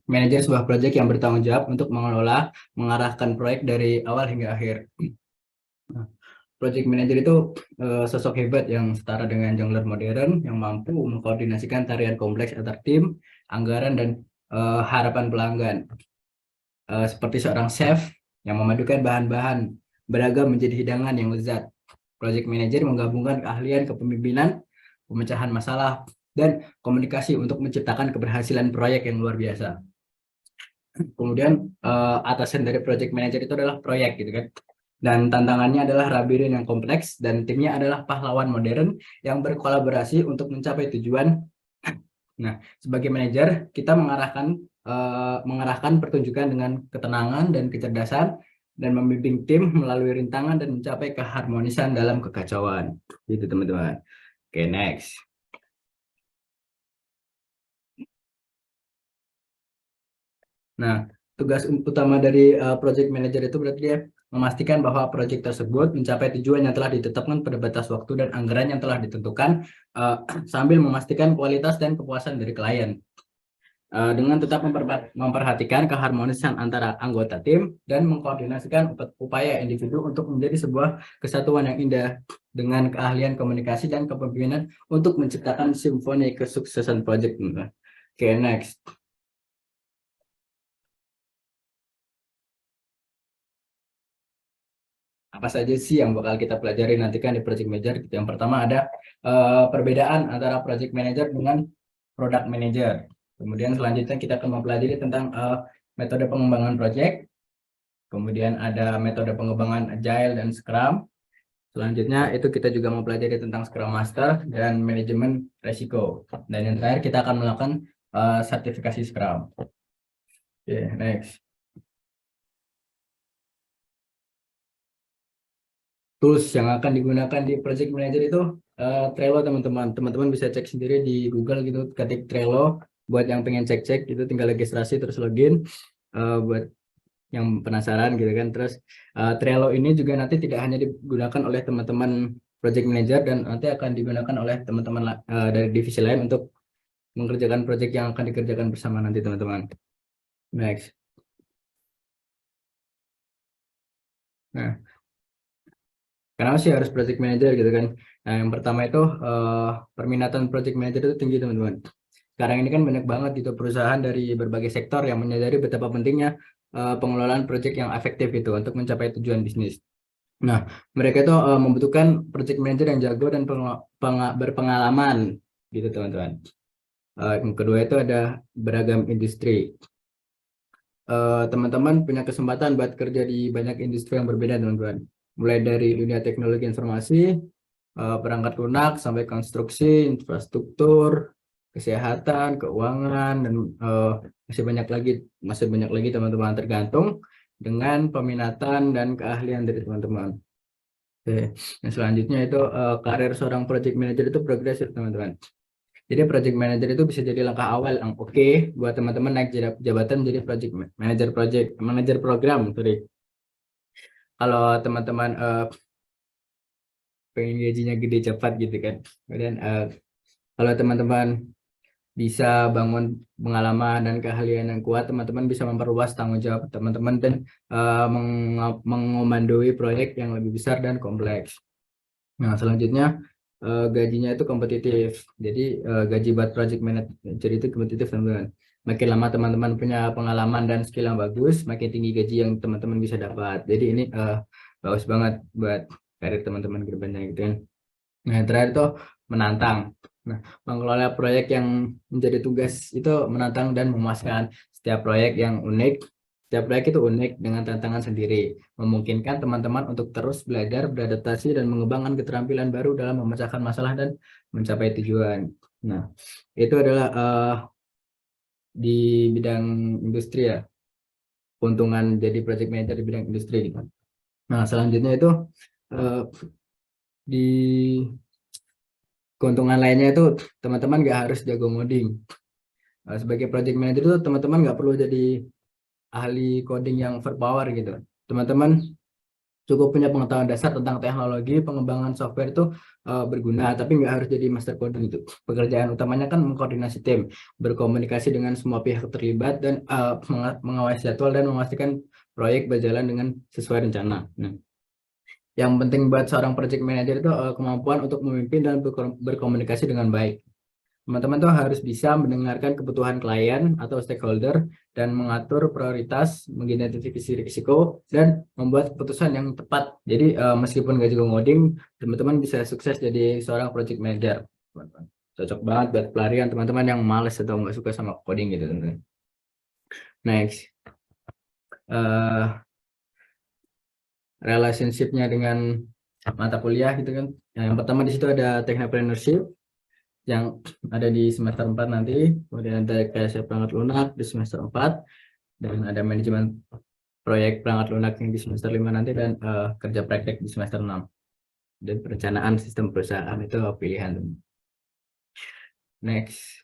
manajer sebuah project yang bertanggung jawab untuk mengelola, mengarahkan proyek dari awal hingga akhir. Nah, project manager itu sosok hebat yang setara dengan jungler modern yang mampu mengkoordinasikan tarian kompleks antar tim, anggaran, dan harapan pelanggan. Seperti seorang chef yang memadukan bahan-bahan beragam menjadi hidangan yang lezat. Project manager menggabungkan keahlian kepemimpinan, pemecahan masalah, dan komunikasi untuk menciptakan keberhasilan proyek yang luar biasa. Kemudian atasan dari project manager itu adalah proyek gitu kan. Dan tantangannya adalah labirin yang kompleks, dan timnya adalah pahlawan modern yang berkolaborasi untuk mencapai tujuan. Nah, sebagai manajer, kita mengarahkan pertunjukan dengan ketenangan dan kecerdasan, dan membimbing tim melalui rintangan dan mencapai keharmonisan dalam kekacauan. Gitu teman-teman. Oke, next. Nah, tugas utama dari project manager itu berarti dia memastikan bahwa proyek tersebut mencapai tujuan yang telah ditetapkan pada batas waktu dan anggaran yang telah ditentukan, sambil memastikan kualitas dan kepuasan dari klien. Dengan tetap memperhatikan keharmonisan antara anggota tim dan mengkoordinasikan upaya individu untuk menjadi sebuah kesatuan yang indah dengan keahlian komunikasi dan kepemimpinan untuk menciptakan simfoni kesuksesan proyek. Oke, next. Apa saja sih yang bakal kita pelajari nantikan di project manager? Yang pertama ada perbedaan antara project manager dengan product manager. Kemudian selanjutnya kita akan mempelajari tentang metode pengembangan project. Kemudian ada metode pengembangan Agile dan Scrum. Selanjutnya itu kita juga mempelajari tentang Scrum Master dan manajemen resiko. Dan yang terakhir kita akan melakukan sertifikasi Scrum. Oke, next. Tools yang akan digunakan di project manager itu Trello, teman-teman. Teman-teman bisa cek sendiri di Google gitu, ketik Trello. Buat yang pengen cek-cek itu tinggal registrasi terus login. Buat yang penasaran gitu kan. Terus Trello ini juga nanti tidak hanya digunakan oleh teman-teman project manager, dan nanti akan digunakan oleh teman-teman dari divisi lain untuk mengerjakan project yang akan dikerjakan bersama nanti, teman-teman. Next. Nah, kenapa sih harus project manager gitu kan? Nah, yang pertama itu perminatan project manager itu tinggi, teman-teman. Sekarang ini kan banyak banget gitu perusahaan dari berbagai sektor yang menyadari betapa pentingnya pengelolaan project yang efektif itu untuk mencapai tujuan bisnis. Nah, mereka itu membutuhkan project manager yang jago dan berpengalaman gitu, teman-teman. Yang kedua itu ada beragam industri. Teman-teman punya kesempatan buat kerja di banyak industri yang berbeda, teman-teman. Mulai dari dunia teknologi informasi, perangkat lunak, sampai konstruksi, infrastruktur, kesehatan, keuangan, dan masih banyak lagi teman-teman, tergantung dengan peminatan dan keahlian dari teman-teman. Oke, yang selanjutnya itu karir seorang project manager itu progresif, teman-teman. Jadi project manager itu bisa jadi langkah awal yang oke buat teman-teman naik jabatan menjadi project manager program. Sorry. Kalau teman-teman pengen gajinya gede cepat gitu kan. Kemudian kalau teman-teman bisa bangun pengalaman dan keahlian yang kuat, teman-teman bisa memperluas tanggung jawab teman-teman dan mengomandoi proyek yang lebih besar dan kompleks. Nah, selanjutnya gajinya itu kompetitif. Jadi gaji buat project manager itu kompetitif, teman-teman. Makin lama teman-teman punya pengalaman dan skill yang bagus, makin tinggi gaji yang teman-teman bisa dapat. Jadi ini bagus banget buat karir teman-teman ke depannya gitu kan. Nah, yang terakhir itu menantang. Nah, mengelola proyek yang menjadi tugas itu menantang dan memuaskan. Setiap proyek itu unik dengan tantangan sendiri, memungkinkan teman-teman untuk terus belajar, beradaptasi, dan mengembangkan keterampilan baru dalam memecahkan masalah dan mencapai tujuan. Nah, itu adalah di bidang industri ya, keuntungan jadi project manager di bidang industri. Nah, selanjutnya itu di keuntungan lainnya itu teman-teman nggak harus jago ngoding. Sebagai project manager itu teman-teman nggak perlu jadi ahli coding yang overpower gitu. Teman-teman cukup punya pengetahuan dasar tentang teknologi pengembangan software itu berguna, tapi nggak harus jadi master coding itu. Pekerjaan utamanya kan mengkoordinasi tim, berkomunikasi dengan semua pihak terlibat, dan mengawasi jadwal dan memastikan proyek berjalan dengan sesuai rencana. Nah, yang penting buat seorang project manager itu kemampuan untuk memimpin dan berkomunikasi dengan baik. Teman-teman tuh harus bisa mendengarkan kebutuhan klien atau stakeholder dan mengatur prioritas, mengidentifikasi risiko, dan membuat keputusan yang tepat. Jadi meskipun nggak jago ngoding, teman-teman bisa sukses jadi seorang project manager. Cocok banget buat pelarian teman-teman yang males atau nggak suka sama coding gitu, teman-teman. Next. Relationship-nya dengan mata kuliah gitu kan. Yang pertama di situ ada technopreneurship yang ada di semester 4 nanti, kemudian ada KSF perangkat lunak di semester 4, dan ada manajemen proyek perangkat lunak yang di semester 5 nanti, dan kerja praktek di semester 6. Dan perencanaan sistem perusahaan itu pilihan. Next.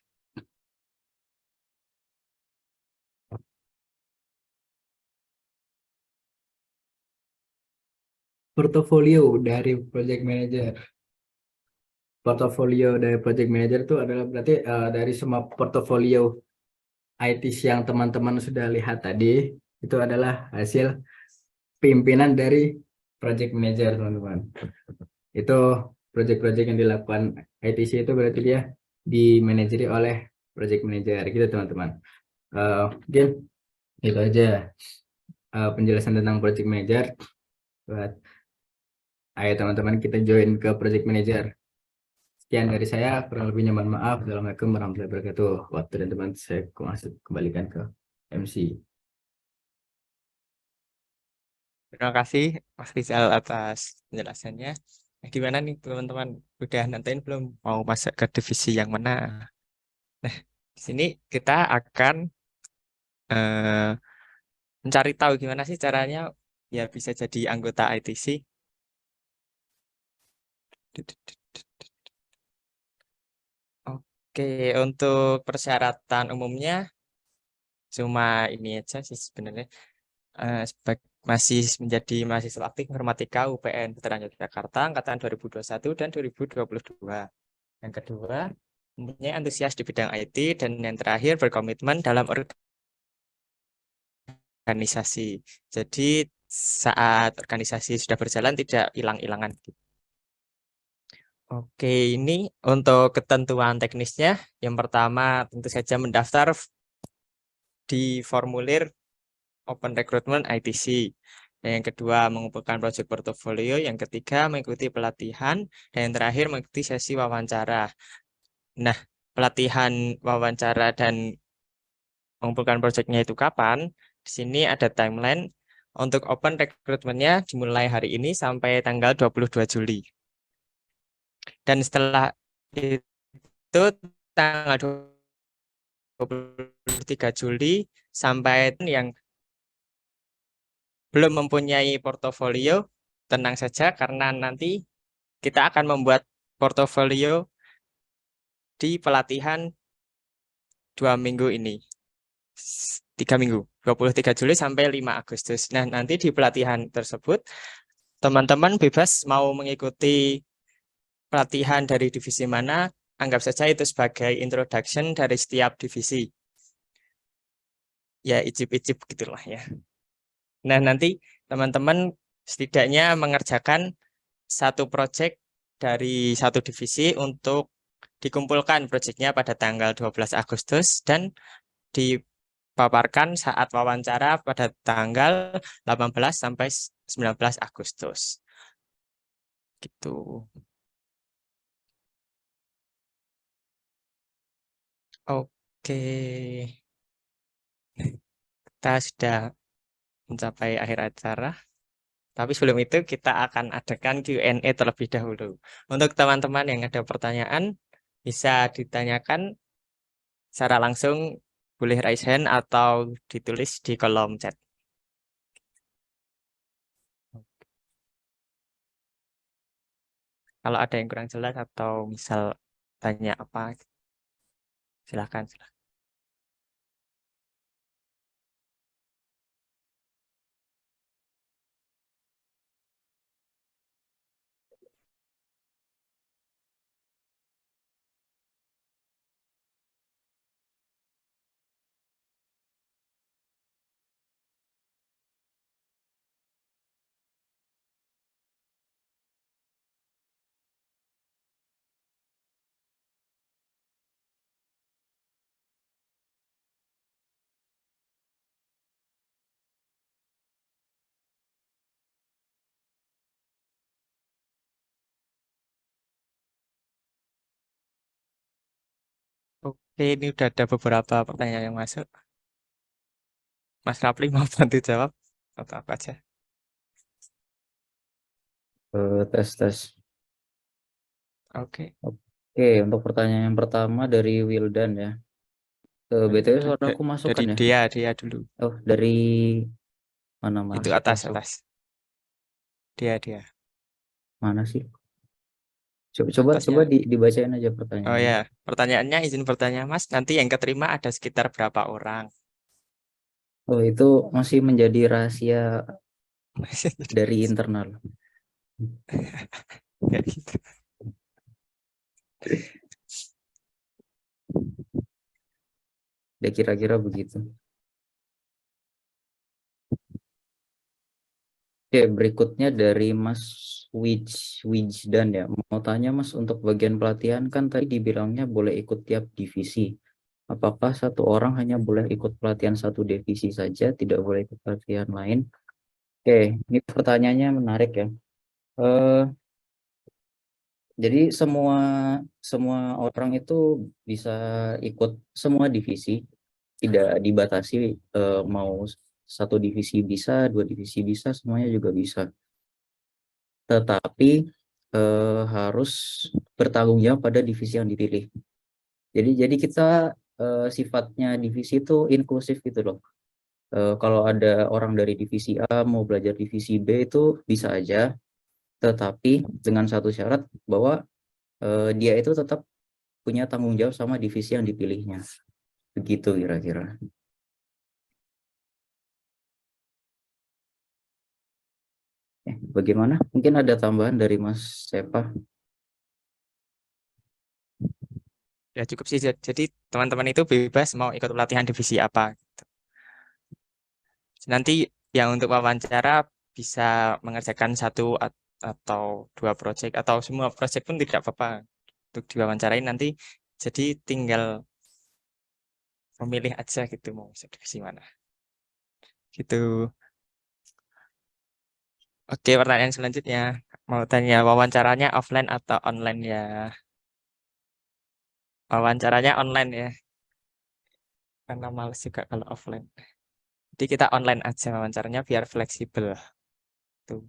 portofolio dari project manager. Portofolio dari project manager itu adalah berarti dari semua portofolio ITC yang teman-teman sudah lihat tadi, itu adalah hasil pimpinan dari project manager, teman-teman. Itu project-project yang dilakukan ITC itu berarti dia dimanajeri oleh project manager, gitu teman-teman. Mungkin itu aja penjelasan tentang project manager. Ayo teman-teman, kita join ke project manager. Sekian dari saya, kurang lebihnya mohon maaf. Assalamualaikum warahmatullahi wabarakatuh. Waktu dan teman saya kembalikan ke MC.
Terima kasih Mas Rizal atas penjelasannya. Nah, gimana nih teman-teman? Udah nantiin belum mau masuk ke divisi yang mana? Nah, di sini kita akan mencari tahu gimana sih caranya ya bisa jadi anggota ITC. Oke, untuk persyaratan umumnya cuma ini aja sih sebenarnya. Masih menjadi mahasiswa aktif informatika UPN Veteran Yogyakarta angkatan 2021 dan 2022. Yang kedua, mempunyai antusias di bidang IT, dan yang terakhir berkomitmen dalam organisasi. Jadi saat organisasi sudah berjalan tidak hilang-hilangan. Oke, ini untuk ketentuan teknisnya. Yang pertama tentu saja mendaftar di formulir Open Recruitment ITC. Dan yang kedua mengumpulkan project portfolio, yang ketiga mengikuti pelatihan, dan yang terakhir mengikuti sesi wawancara. Nah, pelatihan, wawancara, dan mengumpulkan projectnya itu kapan? Di sini ada timeline. Untuk open recruitment-nya dimulai hari ini sampai tanggal 22 Juli. Dan setelah itu tanggal 23 Juli sampai yang belum mempunyai portofolio, tenang saja karena nanti kita akan membuat portofolio di pelatihan 2 minggu ini. 3 minggu, 23 Juli sampai 5 Agustus. Nah, nanti di pelatihan tersebut, teman-teman bebas mau mengikuti pelatihan dari divisi mana, anggap saja itu sebagai introduction dari setiap divisi. Ya, icip-icip gitulah ya. Nah, nanti teman-teman setidaknya mengerjakan satu proyek dari satu divisi untuk dikumpulkan proyeknya pada tanggal 12 Agustus dan dipaparkan saat wawancara pada tanggal 18 sampai 19 Agustus. Gitu. Oke. Kita sudah mencapai akhir acara. Tapi sebelum itu kita akan adakan Q&A terlebih dahulu. Untuk teman-teman yang ada pertanyaan, bisa ditanyakan secara langsung, boleh raise hand atau ditulis di kolom chat. Kalau ada yang kurang jelas atau misal tanya apa, silakan. Oke, ini udah ada beberapa pertanyaan yang masuk. Mas Rapli mau bantu jawab atau apa aja?
Tes.
Oke.
Oke, untuk pertanyaan yang pertama dari Wildan ya. BTW suara aku masuk
Dari
kan ya?
dia dulu.
Oh, dari mana Mas?
Itu atas. Dia.
Mana sih? Coba dibacain aja pertanyaannya.
Oh ya, pertanyaannya izin bertanya Mas, nanti yang keterima ada sekitar berapa orang?
Oh, itu masih menjadi rahasia dari internal.
Kayak gitu.
Ya kira-kira begitu. Oke, berikutnya dari Mas Wijdan ya. Mau tanya Mas, untuk bagian pelatihan kan tadi dibilangnya boleh ikut tiap divisi. Apakah satu orang hanya boleh ikut pelatihan satu divisi saja, tidak boleh ikut pelatihan lain? Oke, ini pertanyaannya menarik ya. Eh, jadi semua orang itu bisa ikut semua divisi, tidak dibatasi, mau satu divisi bisa, dua divisi bisa, semuanya juga bisa. Tetapi harus bertanggung jawab pada divisi yang dipilih. Jadi kita sifatnya divisi itu inklusif gitu loh. Kalau ada orang dari divisi A mau belajar divisi B itu bisa aja, tetapi dengan satu syarat bahwa dia itu tetap punya tanggung jawab sama divisi yang dipilihnya. Begitu kira-kira. Bagaimana? Mungkin ada tambahan dari Mas Sepa?
Ya cukup sih. Jadi teman-teman itu bebas mau ikut pelatihan divisi apa. Gitu. Nanti yang untuk wawancara bisa mengerjakan satu atau dua proyek atau semua proyek pun tidak apa-apa untuk diwawancarain nanti. Jadi tinggal memilih aja gitu mau masuk divisi mana. Gitu. Oke, pertanyaan selanjutnya. Mau tanya wawancaranya offline atau online ya? Wawancaranya online ya. Karena males juga kalau offline. Jadi kita online aja wawancaranya biar fleksibel. Tuh.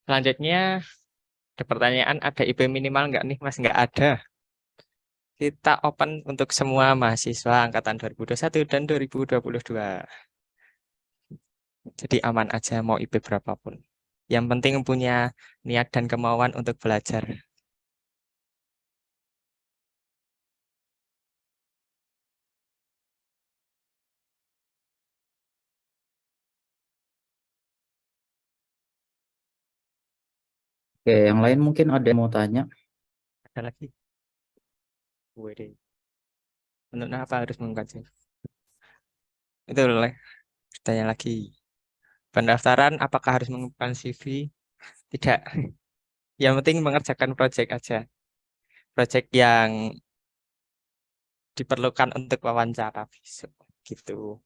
Selanjutnya ada pertanyaan, ada IP minimal nggak nih Mas? Nggak ada. Kita open untuk semua mahasiswa angkatan 2021 dan 2022. Jadi aman aja mau IP berapapun. Yang penting punya niat dan kemauan untuk belajar.
Oke, yang lain mungkin ada yang mau tanya.
Ada lagi? Wede. Untuk apa harus mengkaji? Itu lah. Tanya lagi. Pendaftaran apakah harus mengumpulkan CV? Tidak. Yang penting mengerjakan proyek aja. Proyek yang diperlukan untuk wawancara besok. Gitu.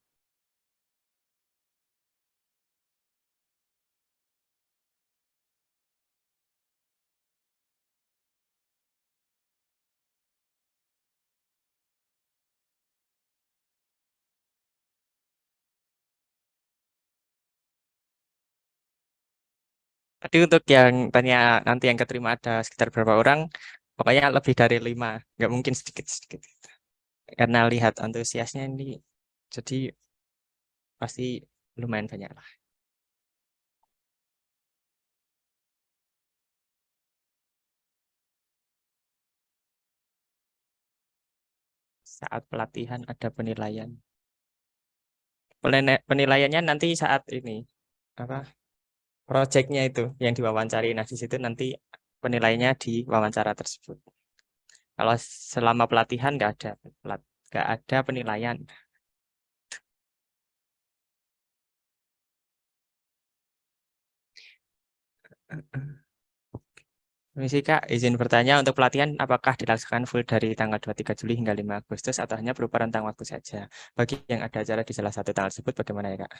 Tadi untuk yang tanya nanti yang keterima ada sekitar berapa orang, pokoknya lebih dari 5, nggak mungkin sedikit-sedikit. Karena lihat antusiasnya ini, jadi pasti lumayan banyak lah. Saat pelatihan ada penilaian. Penilaiannya nanti saat ini, apa proyeknya itu yang diwawancari. Nah, di situ nanti penilaiannya di wawancara tersebut. Kalau selama pelatihan nggak ada penilaian. Misi Kak, izin bertanya untuk pelatihan apakah dilaksanakan full dari tanggal 23 Juli hingga 5 Agustus atau hanya berupa rentang waktu saja? Bagi yang ada acara di salah satu tanggal tersebut bagaimana ya Kak?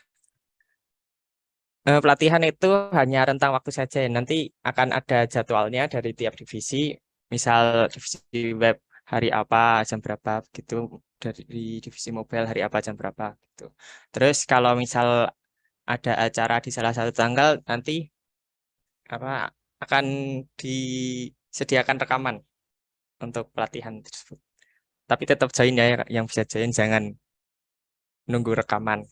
Pelatihan itu hanya rentang waktu saja. Nanti akan ada jadwalnya dari tiap divisi. Misal divisi web hari apa, jam berapa gitu. Dari divisi mobile hari apa, jam berapa gitu. Terus kalau misal ada acara di salah satu tanggal, nanti apa akan disediakan rekaman untuk pelatihan tersebut. Tapi tetap join ya, yang bisa join jangan nunggu rekaman.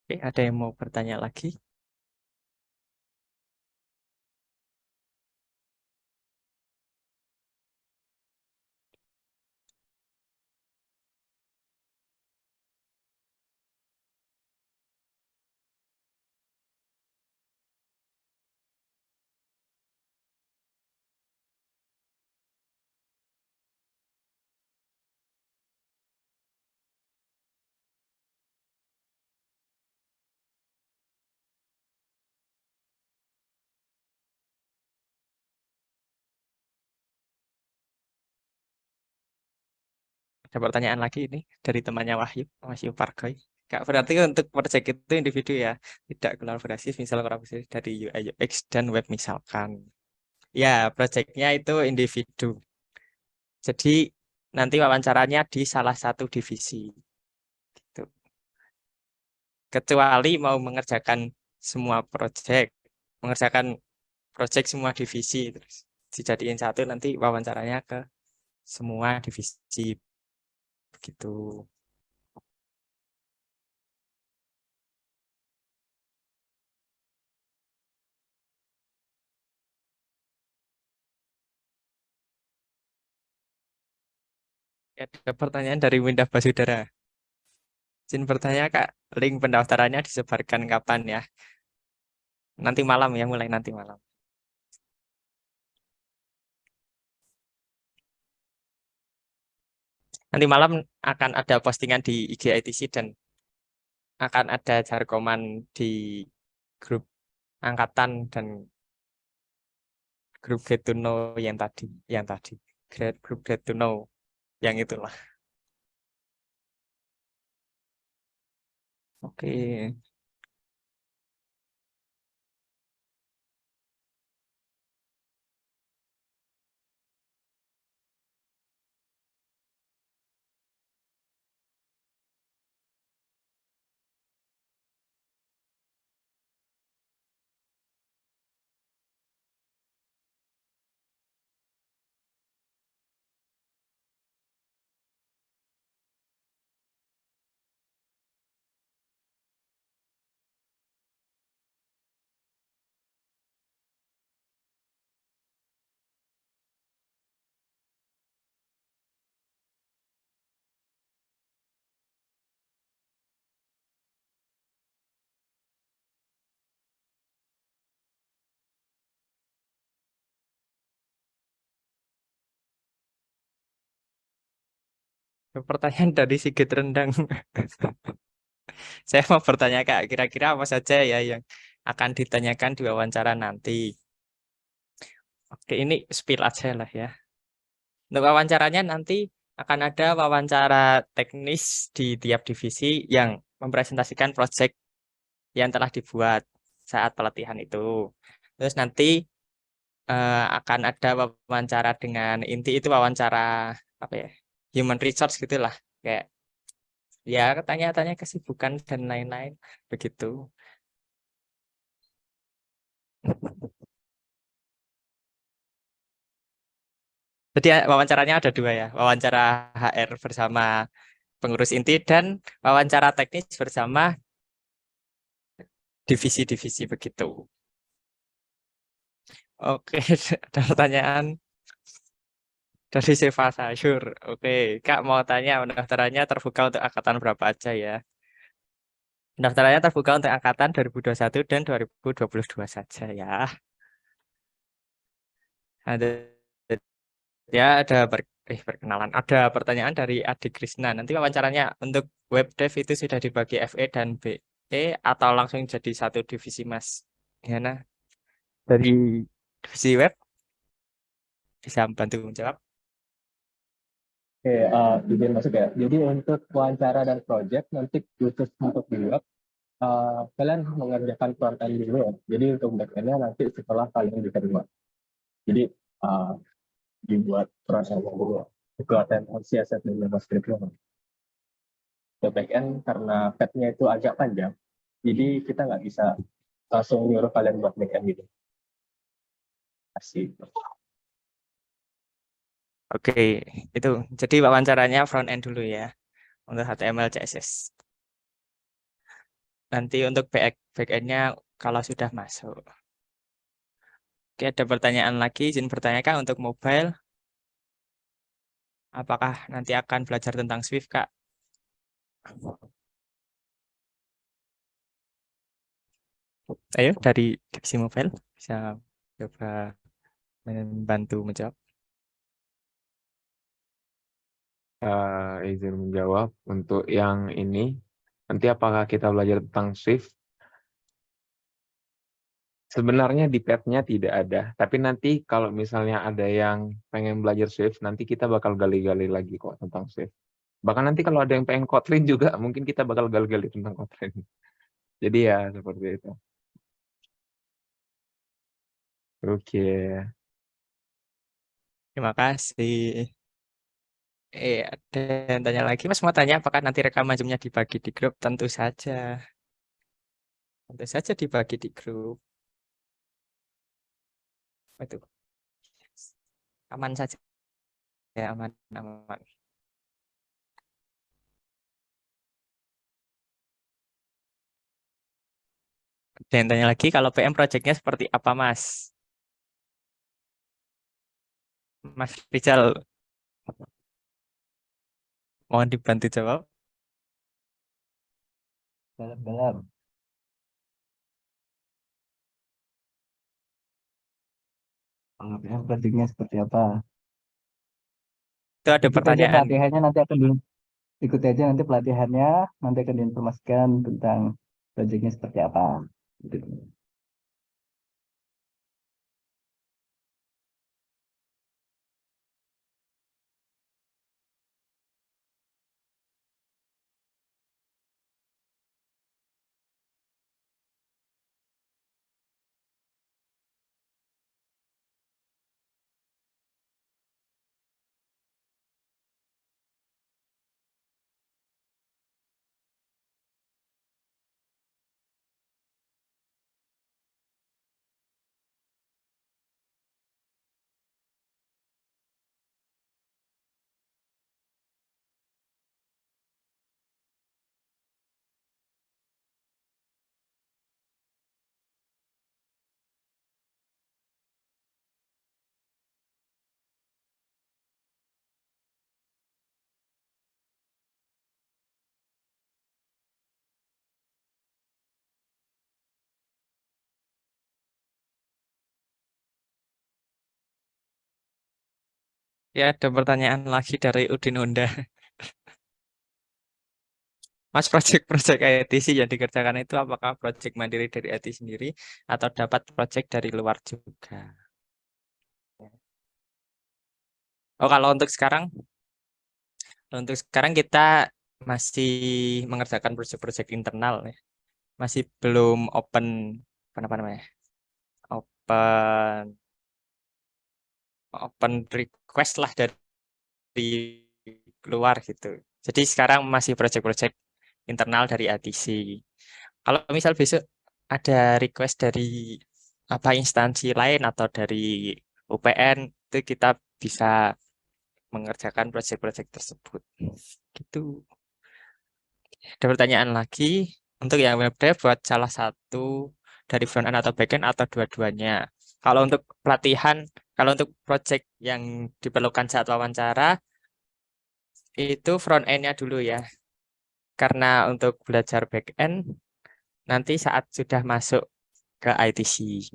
Oke, ada yang mau bertanya lagi? Ada pertanyaan lagi ini dari temannya Wahyu Pargoy. Kak, berarti untuk proyek itu individu ya, tidak kolaborasi, misal kolaborasi dari UI UX dan web misalkan. Ya, proyeknya itu individu. Jadi nanti wawancaranya di salah satu divisi. Gitu. Kecuali mau mengerjakan semua mengerjakan proyek semua divisi, terus dijadiin satu nanti wawancaranya ke semua divisi. Begitu. Ada pertanyaan dari Windah Basudara. Izin bertanya Kak, link pendaftarannya disebarkan kapan ya? Nanti malam ya, mulai nanti malam. Nanti malam akan ada postingan di IG ITC dan akan ada jargoman di grup angkatan dan grup Get to Know yang tadi, grup Get to Know yang itulah. Oke. Pertanyaan dari Sigit Rendang. Saya mau bertanya Kak, kira-kira apa saja ya yang akan ditanyakan di wawancara nanti? Oke, ini spill aja lah ya. Untuk wawancaranya nanti akan ada wawancara teknis di tiap divisi yang mempresentasikan proyek yang telah dibuat saat pelatihan itu. Terus nanti akan ada wawancara dengan inti itu wawancara apa ya? Human resource gitulah. Kayak ya tanya-tanya kesibukan dan lain-lain begitu. Jadi wawancaranya ada dua ya, wawancara HR bersama pengurus inti dan wawancara teknis bersama divisi-divisi begitu. Oke, ada pertanyaan dari Seva Sayur. Oke, Kak mau tanya pendaftarannya terbuka untuk angkatan berapa aja ya? Pendaftarannya terbuka untuk angkatan 2021 dan 2022 saja ya. Ada ya perkenalan. Ada pertanyaan dari Adi Krisna. Nanti wawancaranya untuk web dev itu sudah dibagi FE dan BE atau langsung jadi satu divisi Mas? Gimana? Dari divisi web bisa bantu menjawab?
Oke, izin masuk ya. Jadi untuk wawancara dan project nanti khusus untuk di web, kalian mengerjakan front end dulu ya. Jadi untuk back end-nya nanti setelah kalian diterima. Jadi dibuat front end dulu. Itu HTML, CSS dan JavaScript. Untuk back end karena path-nya itu agak panjang, jadi kita nggak bisa langsung nyuruh kalian buat back end gitu. Asik.
Oke, itu. Jadi wawancaranya front end dulu ya untuk HTML, CSS. nanti untuk back-end-nya kalau sudah masuk. Oke, ada pertanyaan lagi, izin bertanya Kak untuk mobile. Apakah nanti akan belajar tentang Swift, Kak? Ayo dari divisi mobile bisa coba membantu menjawab.
Izin menjawab untuk yang ini. Nanti apakah kita belajar tentang Swift? Sebenarnya di pad-nya tidak ada, tapi nanti kalau misalnya ada yang pengen belajar Swift, nanti kita bakal gali-gali lagi kok tentang Swift. Bahkan nanti kalau ada yang pengen Kotlin juga, mungkin kita bakal gali-gali tentang Kotlin. Jadi ya seperti itu. Oke.
Terima kasih. Ada yang tanya lagi. Mas mau tanya apakah nanti rekaman Zoom-nya dibagi di grup? Tentu saja. Tentu saja dibagi di grup. Itu aman saja. Ya, aman, aman. Dan tanya lagi, kalau PM project-nya seperti apa, Mas? Mas Rizal, mohon dibantu jawab.
Belum. Pengertian projectnya seperti apa?
Itu ada
Ikuti aja
pertanyaan.
pelatihannya nanti akan ikuti aja nanti pelatihannya nanti akan diinformasikan tentang projectnya seperti apa. Gitu.
Ya, ada pertanyaan lagi dari Udin Honda. Mas, proyek-proyek ITC yang dikerjakan itu apakah proyek mandiri dari IT sendiri atau dapat proyek dari luar juga? Oh, kalau untuk sekarang kita masih mengerjakan proyek-proyek internal ya. Masih belum open apa namanya? Open request lah dari luar gitu. Jadi sekarang masih proyek-proyek internal dari ATC. Kalau misal besok ada request dari apa instansi lain atau dari UPN, itu kita bisa mengerjakan proyek-proyek tersebut. Gitu. Ada pertanyaan lagi untuk yang web dev buat salah satu dari front end atau back end atau dua-duanya. Kalau untuk pelatihan, kalau untuk proyek yang diperlukan saat wawancara itu front end-nya dulu ya. Karena untuk belajar back end nanti saat sudah masuk ke ITC.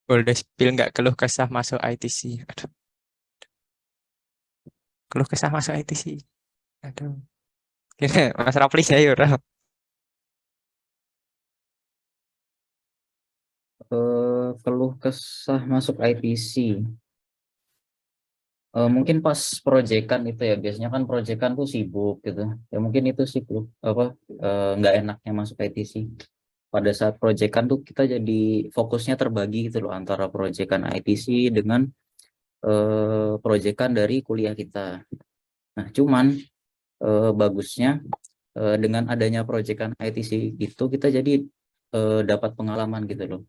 Boleh spill nggak keluh kesah masuk ITC? Aduh. Keluh kesah masuk ITC. Aduh. Gini, Mas Rapli saya ora.
Keluh kesah masuk ITC. Mungkin pas proyekan itu ya, biasanya kan proyekan tuh sibuk gitu. Ya mungkin itu sih nggak enaknya masuk ITC. Pada saat proyekan tuh kita jadi fokusnya terbagi gitu loh antara proyekan ITC dengan proyekan dari kuliah kita. Nah, cuman bagusnya dengan adanya proyekan ITC itu kita jadi dapat pengalaman gitu loh.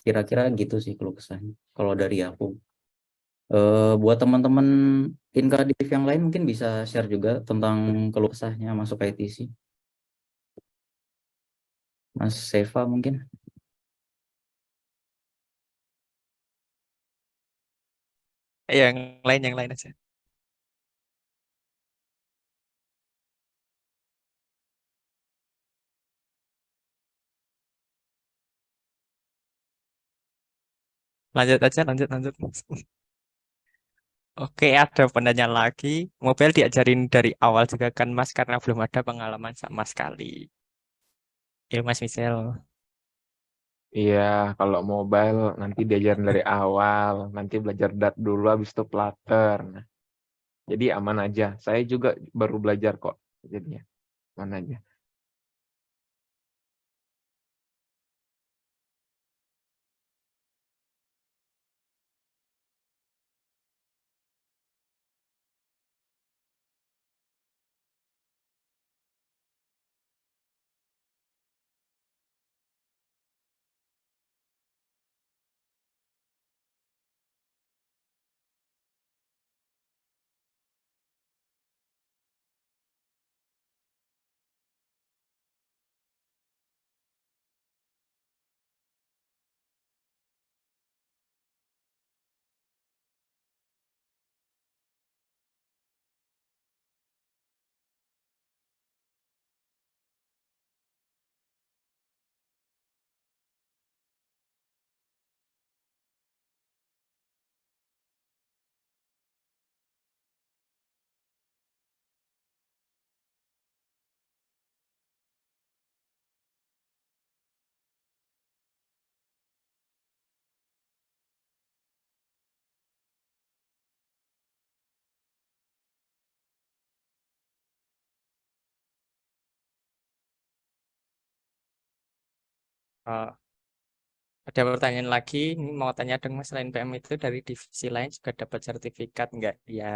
Kira-kira gitu sih keluh kesahnya kalau dari aku. Buat teman-teman Inkradif yang lain mungkin bisa share juga tentang keluh kesahnya masuk ITC. Mas Seva mungkin.
Yang lain aja. Lanjut aja, lanjut. Oke, ada penanya lagi. Mobile diajarin dari awal juga kan Mas, karena belum ada pengalaman sama sekali. Mas Michel.
Iya, kalau mobile nanti diajarin dari awal, nanti belajar Dart dulu, habis itu Flutter. Nah, jadi aman aja. Saya juga baru belajar kok, jadinya aman aja.
Eh, ada pertanyaan lagi, ini mau tanya dong Mas, selain PM itu dari divisi lain juga dapat sertifikat nggak? Ya,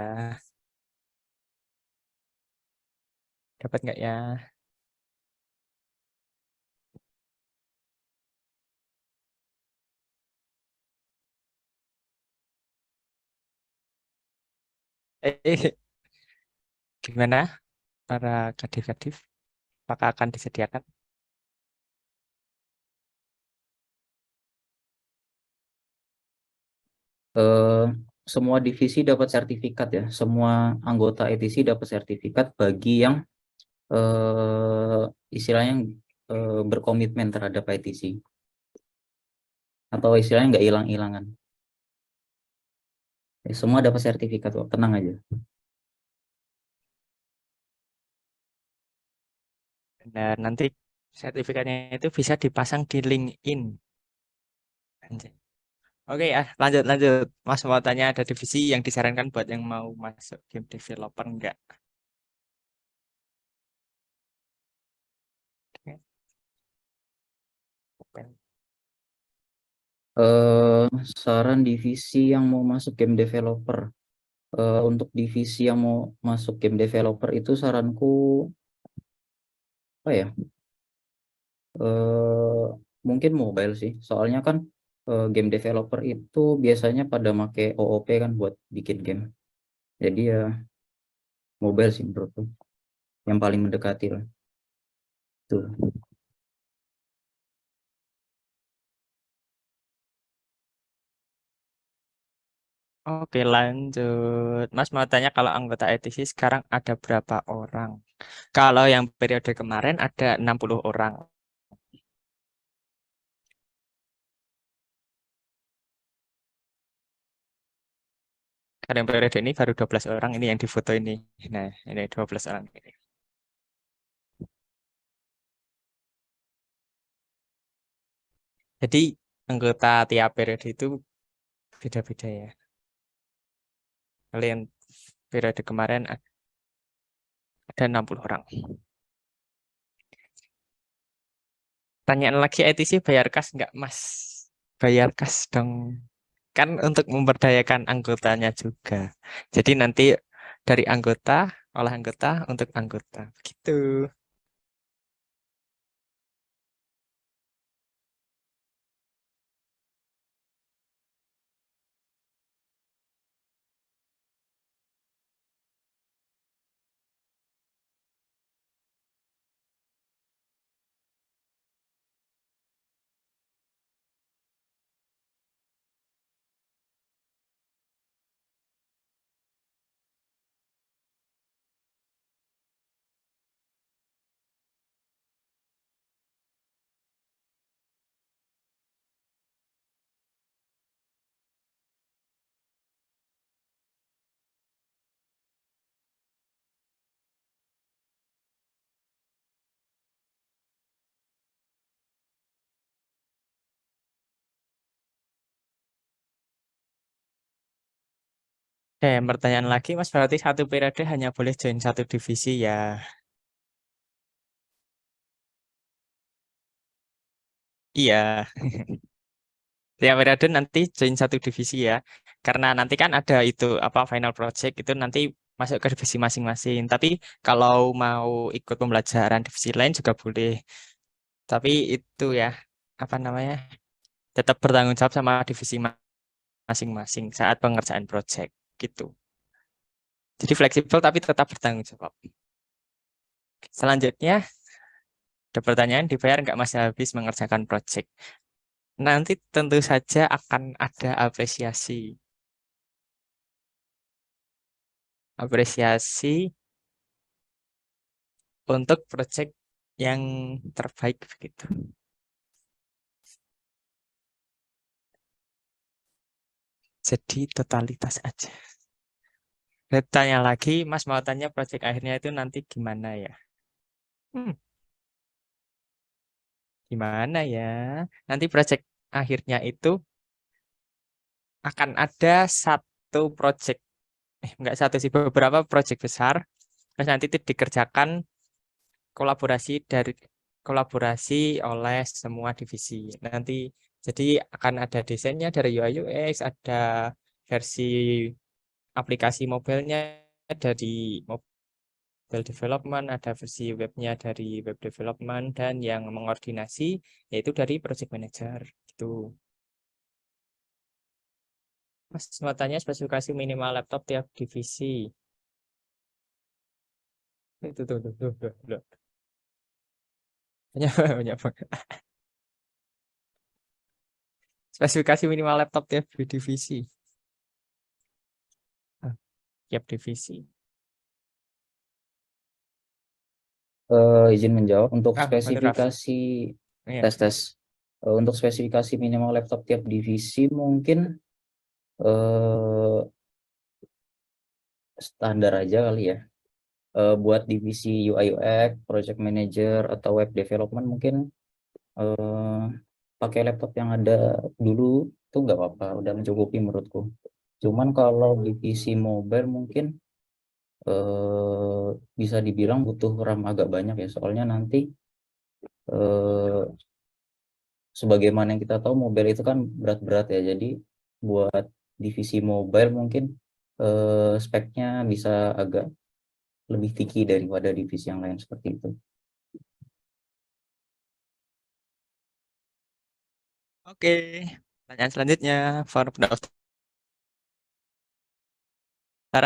dapat nggak ya? Eh, gimana para kadif-kadif? Apakah akan disediakan?
Eh, Semua divisi dapat sertifikat ya. Semua anggota ITC dapat sertifikat bagi yang istilahnya berkomitmen terhadap ITC. Atau istilahnya nggak hilang-hilangan. Semua dapat sertifikat kok, tenang aja.
Dan nanti sertifikatnya itu bisa dipasang di LinkedIn. Anjay. Oke ya, lanjut. Mas mau tanya, ada divisi yang disarankan buat yang mau masuk game developer enggak?
Saran divisi yang mau masuk game developer. Untuk divisi yang mau masuk game developer itu saranku apa ya? Mungkin mobile sih. Soalnya kan game developer itu biasanya pada make OOP kan buat bikin game. Jadi ya mobile sih menurutku yang paling mendekati lah. Tuh.
Oke, lanjut. Mas mau tanya, kalau anggota ITC sekarang ada berapa orang? Kalau yang periode kemarin ada 60 orang. Kalau yang periode ini baru 12 orang, ini yang difoto ini. Nah, ini 12 orang ini. Jadi anggota tiap periode itu beda-beda ya. Kalian periode kemarin ada 60 orang. Tanyaan lagi, ITC bayar kas nggak Mas? Bayar kas dong. Kan untuk memberdayakan anggotanya juga. Jadi nanti dari anggota, oleh anggota untuk anggota. Begitu. Pertanyaan lagi, Mas, berarti satu periode hanya boleh join satu divisi ya? Iya. Tiap periode nanti join satu divisi ya. Karena nanti kan ada itu apa final project itu nanti masuk ke divisi masing-masing. Tapi kalau mau ikut pembelajaran divisi lain juga boleh. Tapi itu ya, apa namanya? Tetap bertanggung jawab sama divisi masing-masing saat pengerjaan project gitu. Jadi fleksibel tapi tetap bertanggung jawab. Selanjutnya ada pertanyaan, dibayar nggak Mas habis mengerjakan project? Nanti tentu saja akan ada apresiasi. Apresiasi untuk project yang terbaik begitu. Jadi totalitas aja. Tanya lagi, Mas mau tanya project akhirnya itu nanti gimana ya? Gimana ya? Nanti project akhirnya itu akan ada satu project, enggak satu sih, beberapa project besar. Terus nanti itu dikerjakan kolaborasi oleh semua divisi. Nanti jadi akan ada desainnya dari UI UX, ada versi aplikasi mobilenya dari mobile development, ada versi webnya dari web development, dan yang mengordinasi yaitu dari project manager gitu. Mas mau tanya spesifikasi minimal laptop tiap divisi. Itu tuh. Banyak banget. Spesifikasi minimal laptop tiap divisi. Tiap divisi.
Izin menjawab untuk
Bener, Raf.
spesifikasi
Iya.
tes. Untuk spesifikasi minimal laptop tiap divisi mungkin standar aja kali ya. Buat divisi UI UX, project manager atau web development mungkin pakai laptop yang ada dulu itu nggak apa-apa, udah mencukupi menurutku. Cuman kalau divisi mobile mungkin bisa dibilang butuh RAM agak banyak ya, soalnya nanti sebagaimana yang kita tahu mobile itu kan berat-berat ya, jadi buat divisi mobile mungkin speknya bisa agak lebih tinggi daripada divisi yang lain seperti itu.
Oke, pertanyaan selanjutnya, for pendaftaran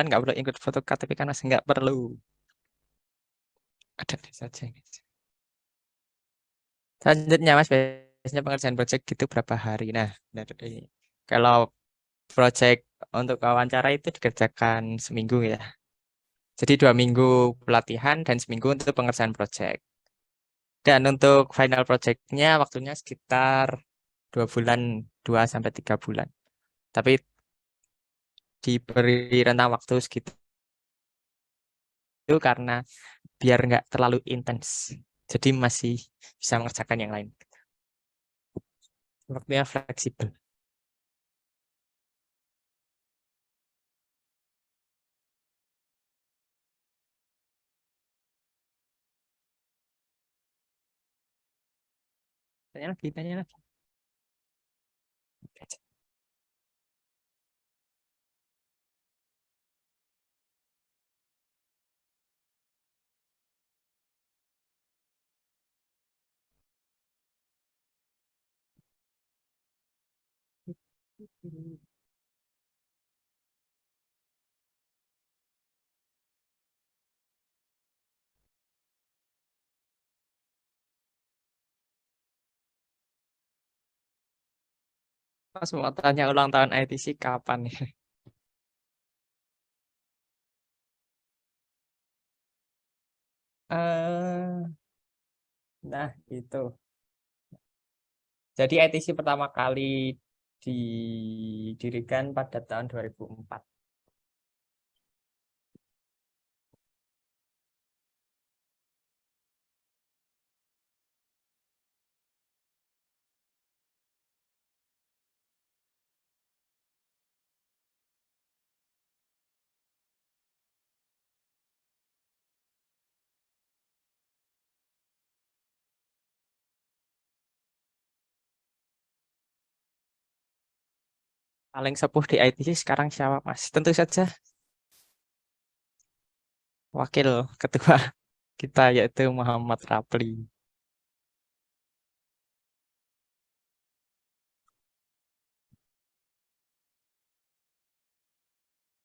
nggak perlu ikut foto KTP karena nggak perlu. Ada saja. Selanjutnya Mas, biasanya pengerjaan project gitu berapa hari? Nah, kalau project untuk wawancara itu dikerjakan seminggu ya. Jadi 2 minggu pelatihan dan seminggu untuk pengerjaan project. Dan untuk final projectnya waktunya sekitar 2 bulan, 2 sampai 3 bulan. Tapi diberi rentang waktu segitu itu karena biar nggak terlalu intens. Jadi masih bisa mengerjakan yang lain. Waktunya fleksibel. Tanya lagi. Mas mau tanya ulang tahun ITC kapan nih? Nah, itu. Jadi ITC pertama kali didirikan pada tahun 2004. Paling sepuh di ITC sekarang siapa, Mas? Tentu saja wakil ketua kita yaitu Muhammad Rapli.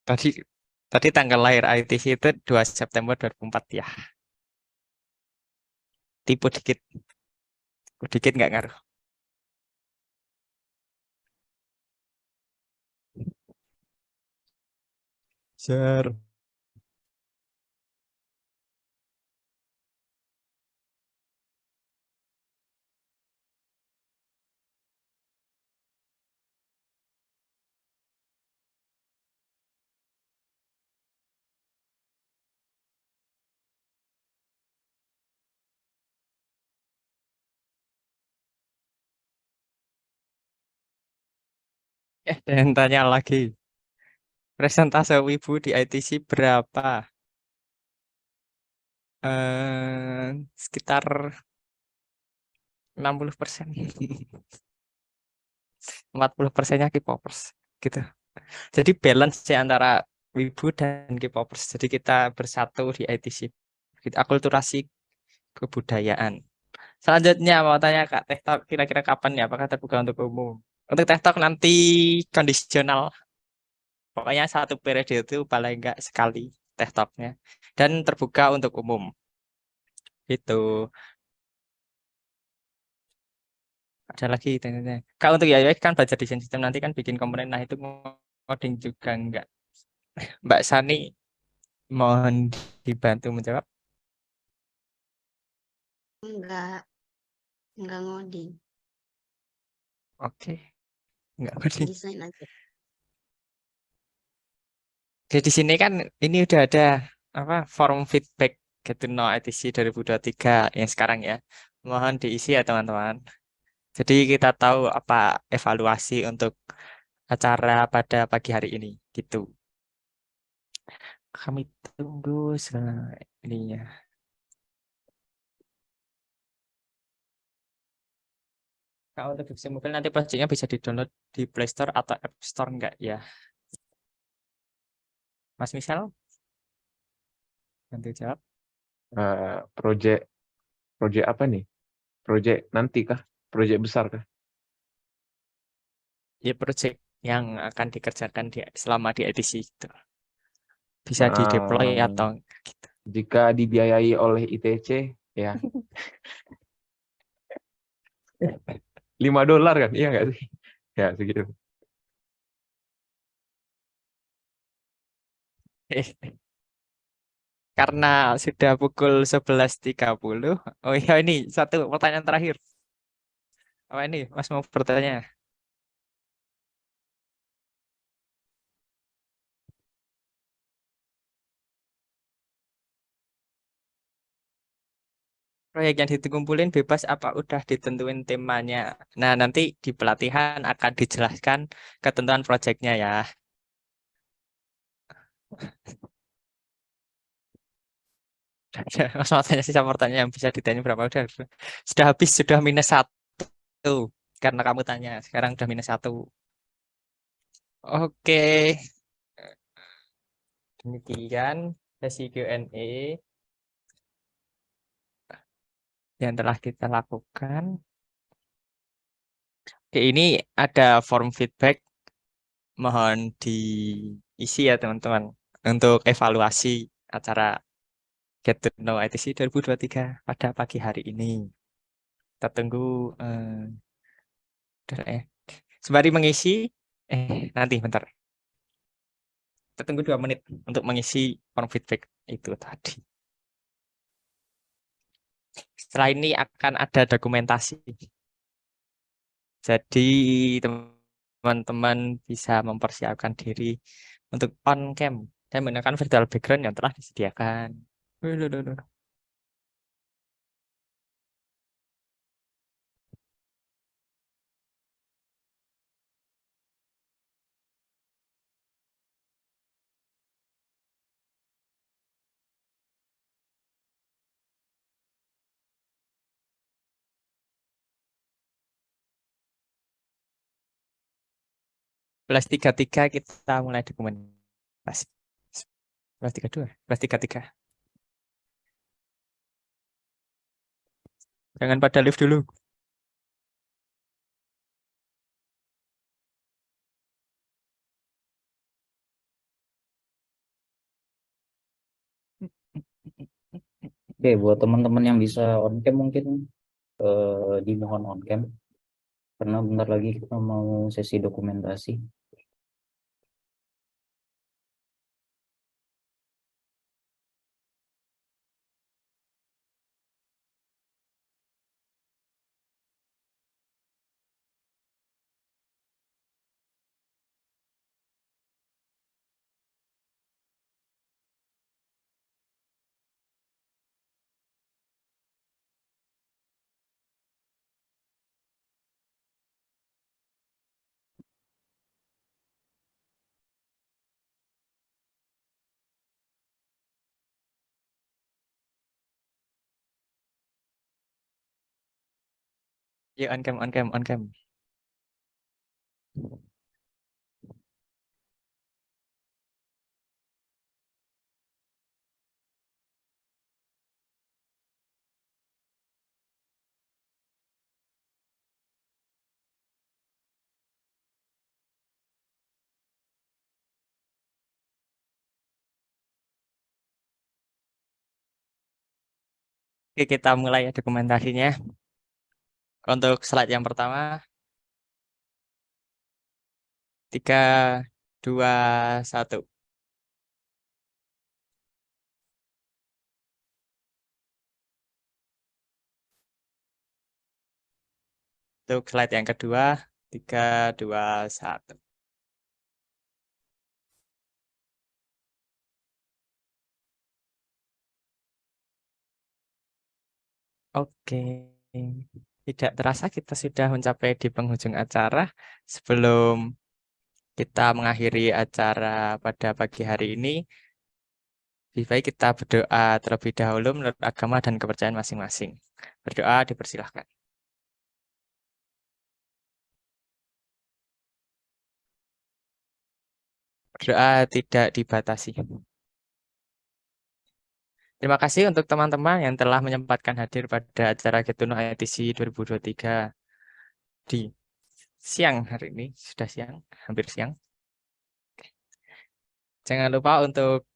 Tadi tadi tanggal lahir ITC itu 2 September 2004 ya. Tipu dikit, nggak ngaruh. Share. Dan tanya lagi. Presentase Wibu di ITC berapa? Sekitar 60%. 40%-nya K-popers gitu. Jadi balance sih antara Wibu dan K-popers. Jadi kita bersatu di ITC. Kita akulturasi kebudayaan. Selanjutnya mau tanya Kak Teh Talk kira-kira kapan ya? Apakah terbuka untuk umum? Untuk Teh Talk nanti kondisional. Pokoknya satu periode itu paling enggak sekali Teh Talk-nya. Dan terbuka untuk umum. Itu. Ada lagi tanya. Kalau untuk UI kan belajar desain sistem nanti kan bikin komponen. Nah itu coding juga enggak. Mbak Sani mohon dibantu menjawab.
Enggak ngoding,
Oke. Enggak coding.
desain aja.
Oke, di sini kan ini udah ada apa form feedback Get to Know ITC 2023 yang sekarang ya. Mohon diisi ya teman-teman. Jadi kita tahu apa evaluasi untuk acara pada pagi hari ini gitu. Kami tunggu ininya. Kalau untuk divisi mobil nanti projectnya bisa di-download di Play Store atau App Store enggak ya? Mas Misal? Bantu jawab.
Project project apa nih? Project nanti kah? Project besar kah?
Ya project yang akan dikerjakan selama di ITC itu. Bisa di-deploy atau gitu.
Jika dibiayai oleh ITC ya $5 kan? Iya nggak sih? Ya segitu.
Karena sudah pukul 11.30. Oh iya ini satu pertanyaan terakhir. Apa ini Mas mau bertanya? Proyek yang dikumpulin bebas apa udah ditentuin temanya? Nah nanti di pelatihan akan dijelaskan ketentuan proyeknya ya. Mas mau tanya sisa pertanyaan yang bisa ditanya berapa udah sudah habis sudah -1 karena kamu tanya sekarang udah -1. Oke, demikian sesi Q&A yang telah kita lakukan. Oke, ini ada form feedback, mohon diisi ya teman-teman untuk evaluasi acara Get to Know ITC 2023 pada pagi hari ini. Kita tunggu sembari mengisi nanti bentar. Kita tunggu 2 menit untuk mengisi form feedback itu tadi. Setelah ini akan ada dokumentasi. Jadi teman-teman bisa mempersiapkan diri untuk on cam dan menggunakan virtual background yang telah disediakan. Plus 33 kita mulai dokumentasi. Plus 32, plus 33. Jangan pada lift dulu.
Oke, buat teman-teman yang bisa on cam mungkin dimohon on cam karena bentar lagi kita mau sesi dokumentasi.
Ya, on cam, on cam, on cam. Oke, kita mulai ya dokumentasinya. Untuk slide yang pertama, 3, 2, 1. Untuk slide yang kedua, 3, 2, 1. Oke, tidak terasa kita sudah mencapai di penghujung acara. Sebelum kita mengakhiri acara pada pagi hari ini, lebih baik kita berdoa terlebih dahulu menurut agama dan kepercayaan masing-masing. Berdoa dipersilahkan. Berdoa tidak dibatasi. Terima kasih untuk teman-teman yang telah menyempatkan hadir pada acara Get to Know ITC 2023 di siang hari ini. Sudah siang, hampir siang. Jangan lupa untuk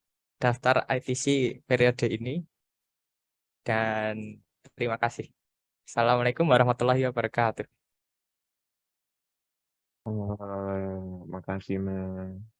daftar ITC periode ini. Dan terima kasih. Assalamualaikum warahmatullahi wabarakatuh.
Makasih, Mas.